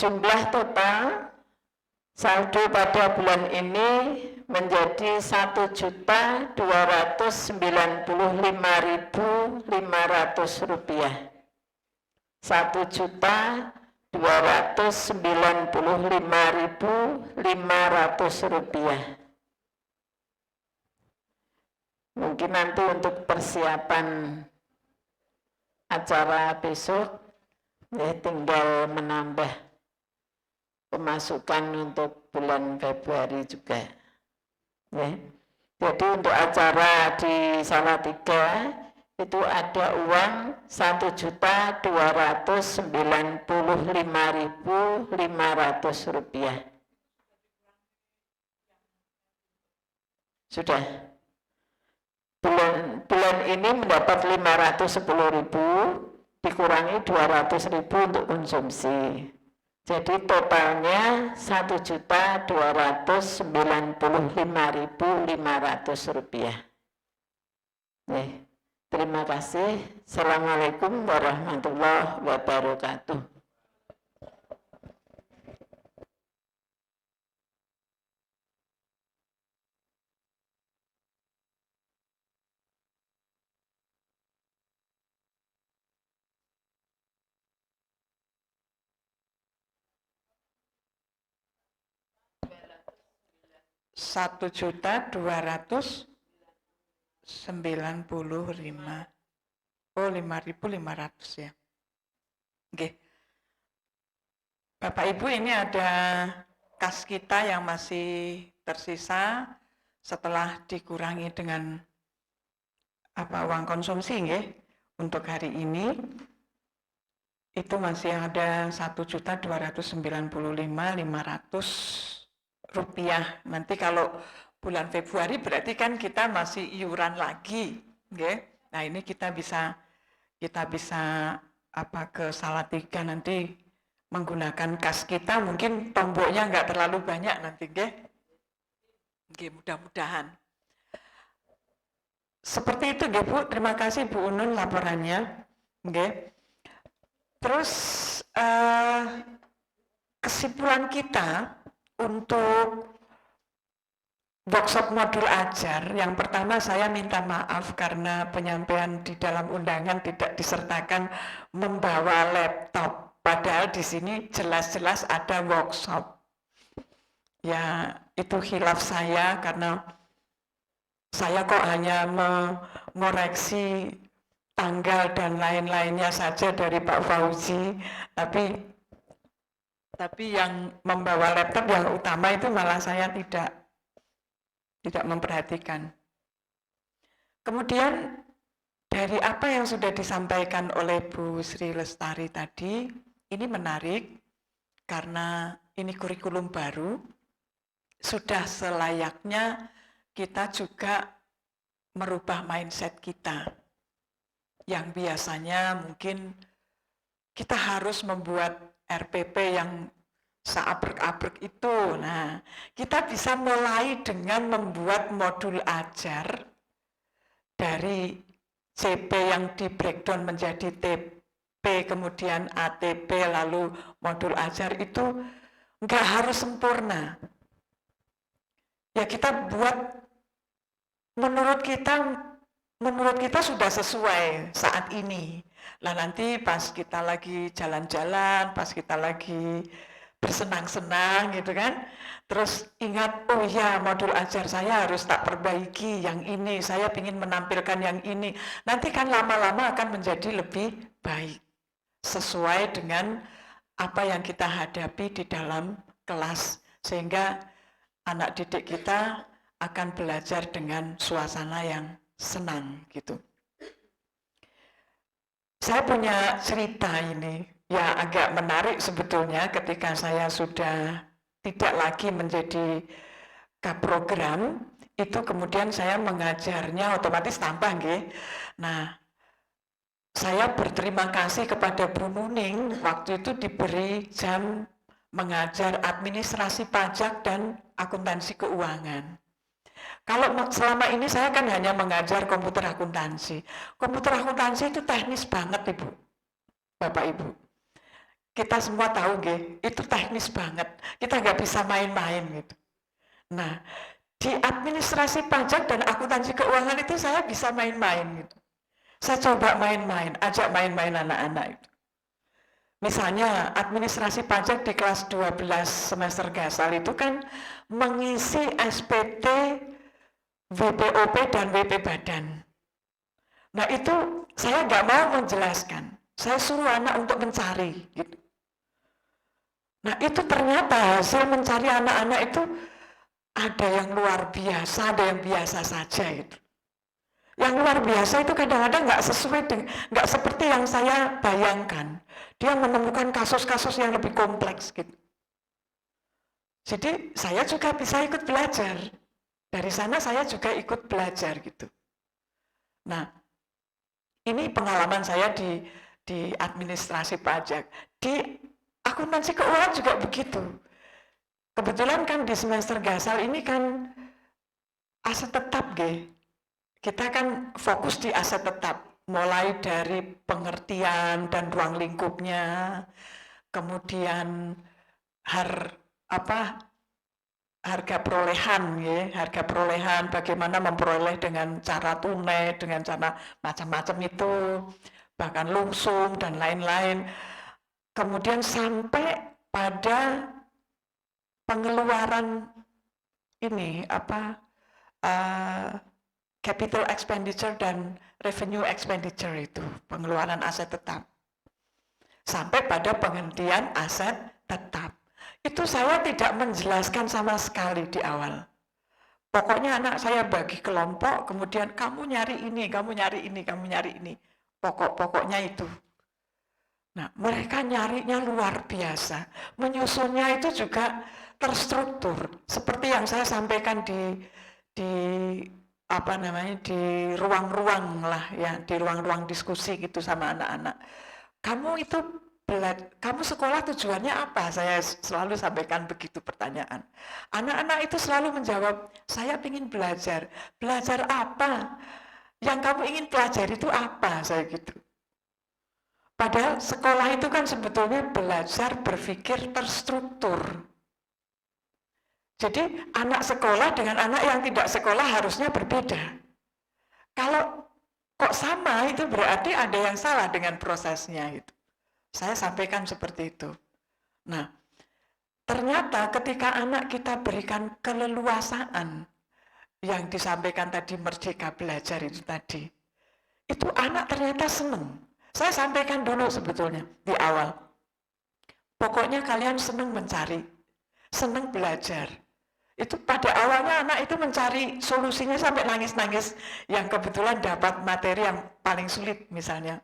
Jumlah total saldo pada bulan ini menjadi 1.295.500 rupiah. 1.295.500 rupiah. Mungkin nanti untuk persiapan acara besok ya tinggal menambah pemasukan untuk bulan Februari juga. Ya. Jadi untuk acara di Salatiga itu ada uang 1.295.500 rupiah. Sudah. Bulan ini mendapat 510.000 dikurangi 200.000 untuk konsumsi. Jadi totalnya Rp1.295.500. Terima kasih. Assalamualaikum warahmatullahi wabarakatuh. Rp1.295.000. Oh, 5.500 ya. Oke. Bapak Ibu, ini ada kas kita yang masih tersisa setelah dikurangi dengan uang konsumsi nggih. Untuk hari ini itu masih ada Rp1.295.500. Nanti kalau bulan Februari berarti kan kita masih iuran lagi, okay? Nah ini kita bisa ke Salatiga nanti menggunakan kas kita, mungkin tomboknya nggak terlalu banyak nanti, okay? Mudah-mudahan. Seperti itu, Bu. Terima kasih Bu Unun laporannya, okay? Terus kesimpulan kita untuk workshop modul ajar, yang pertama saya minta maaf karena penyampaian di dalam undangan tidak disertakan membawa laptop, padahal di sini jelas-jelas ada workshop. Ya, itu khilaf saya karena saya kok hanya mengoreksi tanggal dan lain-lainnya saja dari Pak Fauzi, tapi yang membawa laptop yang utama itu malah saya tidak memperhatikan. Kemudian dari apa yang sudah disampaikan oleh Bu Sri Lestari tadi, ini menarik karena ini kurikulum baru, sudah selayaknya kita juga merubah mindset kita. Yang biasanya mungkin kita harus membuat RPP yang seabrek-abrek itu. Nah, kita bisa mulai dengan membuat modul ajar dari CP yang di breakdown menjadi TP, kemudian ATP, lalu modul ajar itu nggak harus sempurna. Ya kita buat menurut kita sudah sesuai saat ini. Lah nanti pas kita lagi jalan-jalan, pas kita lagi bersenang-senang gitu kan, terus ingat, oh ya modul ajar saya harus tak perbaiki yang ini, saya ingin menampilkan yang ini, nanti kan lama-lama akan menjadi lebih baik sesuai dengan apa yang kita hadapi di dalam kelas, sehingga anak didik kita akan belajar dengan suasana yang senang gitu. Saya punya cerita ini, ya agak menarik sebetulnya ketika saya sudah tidak lagi menjadi kaprogram, itu kemudian saya mengajarnya otomatis tambah nggih. Nah, saya berterima kasih kepada Bu Nuning, waktu itu diberi jam mengajar administrasi pajak dan akuntansi keuangan. Kalau selama ini saya kan hanya mengajar komputer akuntansi. Komputer akuntansi itu teknis banget Ibu, Bapak Ibu. Kita semua tahu itu teknis banget. Kita nggak bisa main-main gitu. Nah, di administrasi pajak dan akuntansi keuangan itu saya bisa main-main gitu. Saya coba main-main, ajak main-main anak-anak itu. Misalnya administrasi pajak di kelas 12 semester gasal itu kan mengisi SPT, WPOP dan WP badan. Nah itu saya nggak mau menjelaskan, saya suruh anak untuk mencari gitu. Nah itu ternyata hasil mencari anak-anak itu ada yang luar biasa, ada yang biasa saja gitu. Yang luar biasa itu kadang-kadang nggak sesuai dengan, nggak seperti yang saya bayangkan. Dia menemukan kasus-kasus yang lebih kompleks gitu. Jadi saya juga bisa ikut belajar. Dari sana saya juga ikut belajar gitu. Nah, ini pengalaman saya di di administrasi pajak. Di akuntansi keuangan juga begitu. Kebetulan kan di semester gasal ini kan aset tetap, kita kan fokus di aset tetap, mulai dari pengertian dan ruang lingkupnya, kemudian harga perolehan, harga perolehan, bagaimana memperoleh dengan cara tunai, dengan cara macam-macam itu, bahkan lumsum dan lain-lain. Kemudian sampai pada pengeluaran ini capital expenditure dan revenue expenditure itu, pengeluaran aset tetap. Sampai pada penghentian aset tetap. Itu saya tidak menjelaskan sama sekali di awal. Pokoknya anak saya bagi kelompok, kemudian kamu nyari ini, kamu nyari ini, kamu nyari ini. Pokok-pokoknya itu. Nah, mereka nyarinya luar biasa. Menyusunnya itu juga terstruktur. Seperti yang saya sampaikan di ruang-ruang lah ya, di ruang-ruang diskusi gitu sama anak-anak. Kamu sekolah tujuannya apa? Saya selalu sampaikan begitu pertanyaan. Anak-anak itu selalu menjawab, saya ingin belajar. Belajar apa? Yang kamu ingin pelajari itu apa? Saya gitu. Padahal sekolah itu kan sebetulnya belajar berpikir terstruktur. Jadi anak sekolah dengan anak yang tidak sekolah harusnya berbeda. Kalau kok sama itu berarti ada yang salah dengan prosesnya itu. Saya sampaikan seperti itu. Nah, ternyata ketika anak kita berikan keleluasaan yang disampaikan tadi merdeka belajar itu tadi, itu anak ternyata senang. Saya sampaikan dulu sebetulnya di awal. Pokoknya kalian senang mencari, senang belajar. Itu pada awalnya anak itu mencari solusinya sampai nangis-nangis yang kebetulan dapat materi yang paling sulit misalnya.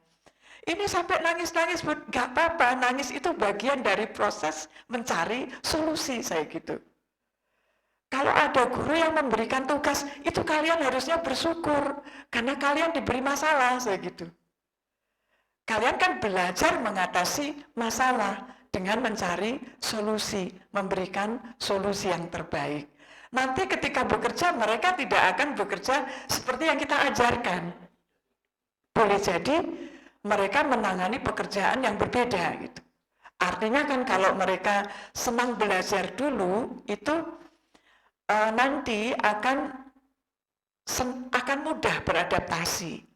Ini sampai nangis-nangis, gak apa-apa, nangis itu bagian dari proses mencari solusi, saya gitu. Kalau ada guru yang memberikan tugas, itu kalian harusnya bersyukur, karena kalian diberi masalah, saya gitu. Kalian kan belajar mengatasi masalah dengan mencari solusi, memberikan solusi yang terbaik. Nanti ketika bekerja, mereka tidak akan bekerja seperti yang kita ajarkan. Boleh jadi mereka menangani pekerjaan yang berbeda gitu. Artinya kan kalau mereka senang belajar dulu, itu nanti akan mudah beradaptasi.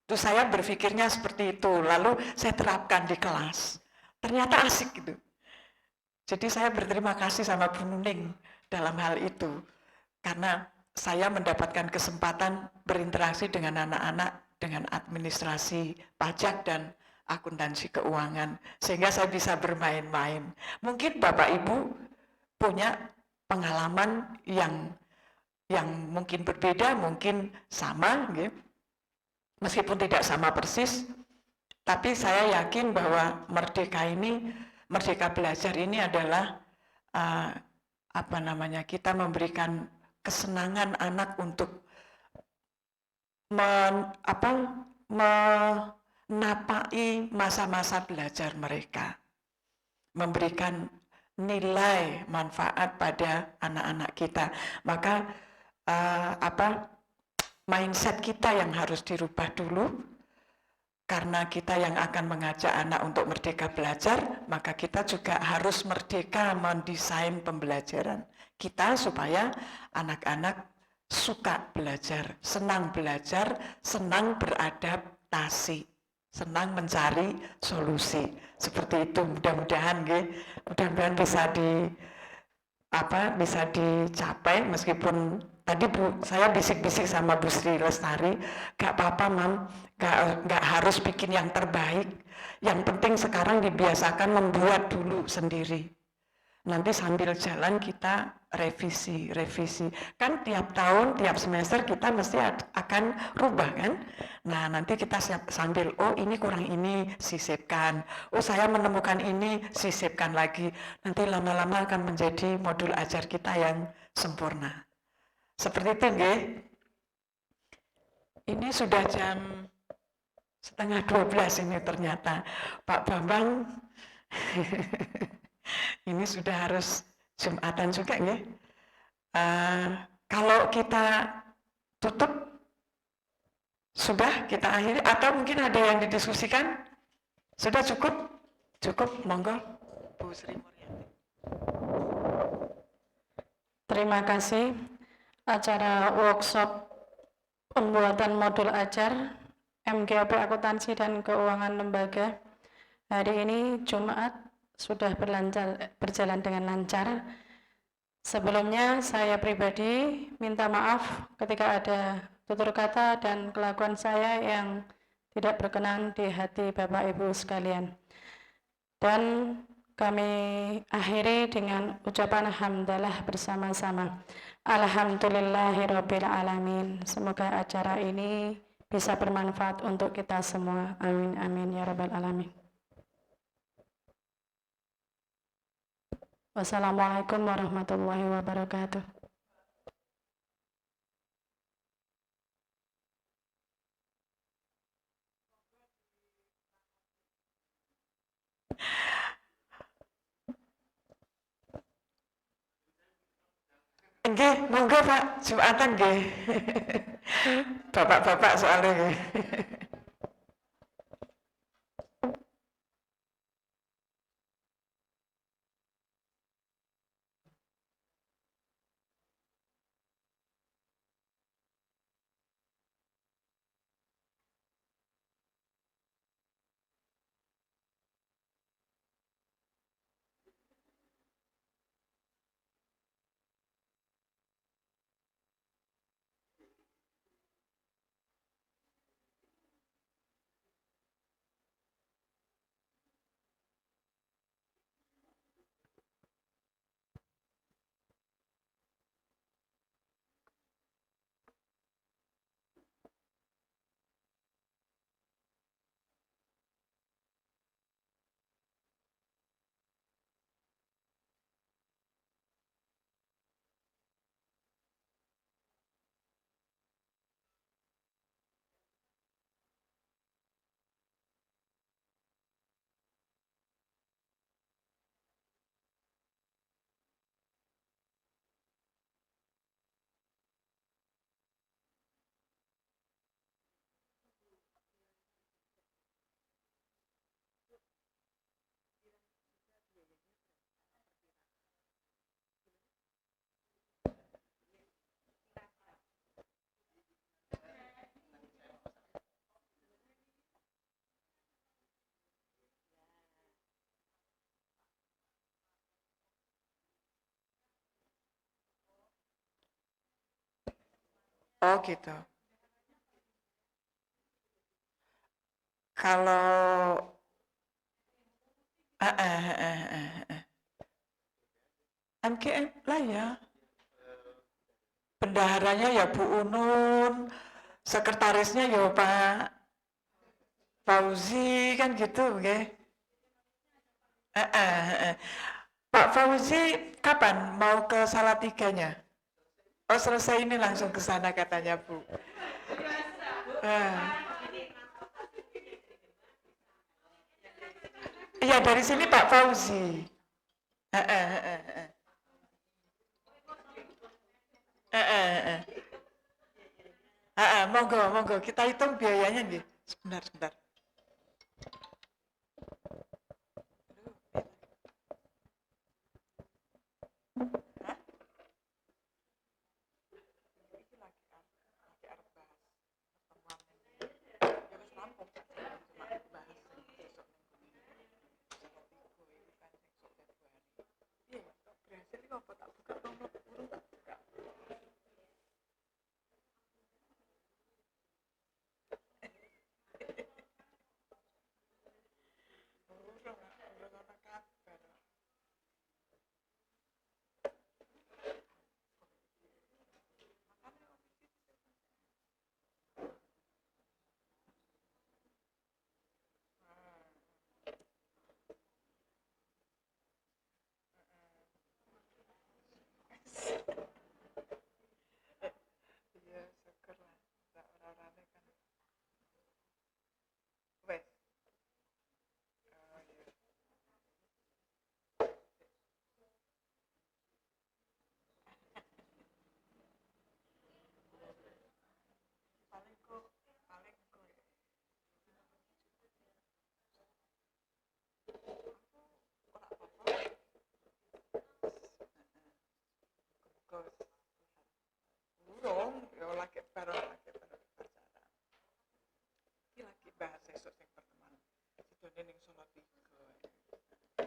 Itu saya berpikirnya seperti itu, lalu saya terapkan di kelas. Ternyata asik gitu. Jadi saya berterima kasih sama Bu Nuning dalam hal itu. Karena saya mendapatkan kesempatan berinteraksi dengan anak-anak, dengan administrasi pajak dan akuntansi keuangan. Sehingga saya bisa bermain-main. Mungkin Bapak Ibu punya pengalaman yang mungkin berbeda, mungkin sama, gitu. Meskipun tidak sama persis, tapi saya yakin bahwa merdeka belajar ini adalah kita memberikan kesenangan anak untuk menapai masa-masa belajar mereka, memberikan nilai manfaat pada anak-anak kita. Maka mindset kita yang harus dirubah dulu, karena kita yang akan mengajak anak untuk merdeka belajar, maka kita juga harus merdeka mendesain pembelajaran kita supaya anak-anak suka belajar, senang beradaptasi, senang mencari solusi. Seperti itu, mudah-mudahan bisa dicapai, meskipun tadi saya bisik-bisik sama Bu Sri Lestari, gak apa-apa Mam, gak harus bikin yang terbaik. Yang penting sekarang dibiasakan membuat dulu sendiri. Nanti sambil jalan kita revisi. Kan tiap tahun, tiap semester kita mesti akan rubah kan. Nah nanti kita sambil, oh ini kurang ini, sisipkan. Oh saya menemukan ini, sisipkan lagi. Nanti lama-lama akan menjadi modul ajar kita yang sempurna. Seperti itu nggih. Ini sudah jam setengah 12 ini ternyata. Pak Bambang ini sudah harus Jumatan juga ya. Kalau kita tutup, sudah kita akhiri atau mungkin ada yang didiskusikan? Sudah cukup? Cukup, monggo. Bu Sri Mulyani. Terima kasih. Acara workshop pembuatan modul ajar MGAP Akuntansi dan Keuangan Lembaga hari ini Jumat sudah berjalan dengan lancar. Sebelumnya saya pribadi minta maaf ketika ada tutur kata dan kelakuan saya yang tidak berkenan di hati Bapak Ibu sekalian. Dan kami akhiri dengan ucapan hamdalah bersama-sama. Alhamdulillahirabbil alamin. Semoga acara ini bisa bermanfaat untuk kita semua. Amin amin ya rabbal alamin. Wassalamualaikum warahmatullahi wabarakatuh. Nggih, monggo Pak, Jumatan nggih. Bapak-bapak soalnya nggih. Oh gitu. Kalau MGM lah ya. Bendaharanya ya Bu Unun, sekretarisnya ya Pak Fauzi kan gitu, nggih. Pak Fauzi kapan mau ke Salatiganya? Oh selesai ini langsung ke sana katanya Bu. Iya dari sini Pak Fauzi. Monggo, monggo kita hitung biayanya nih. Sebentar, sebentar. bahas sesuk sing pertemuan. Sidone ning Solo 3.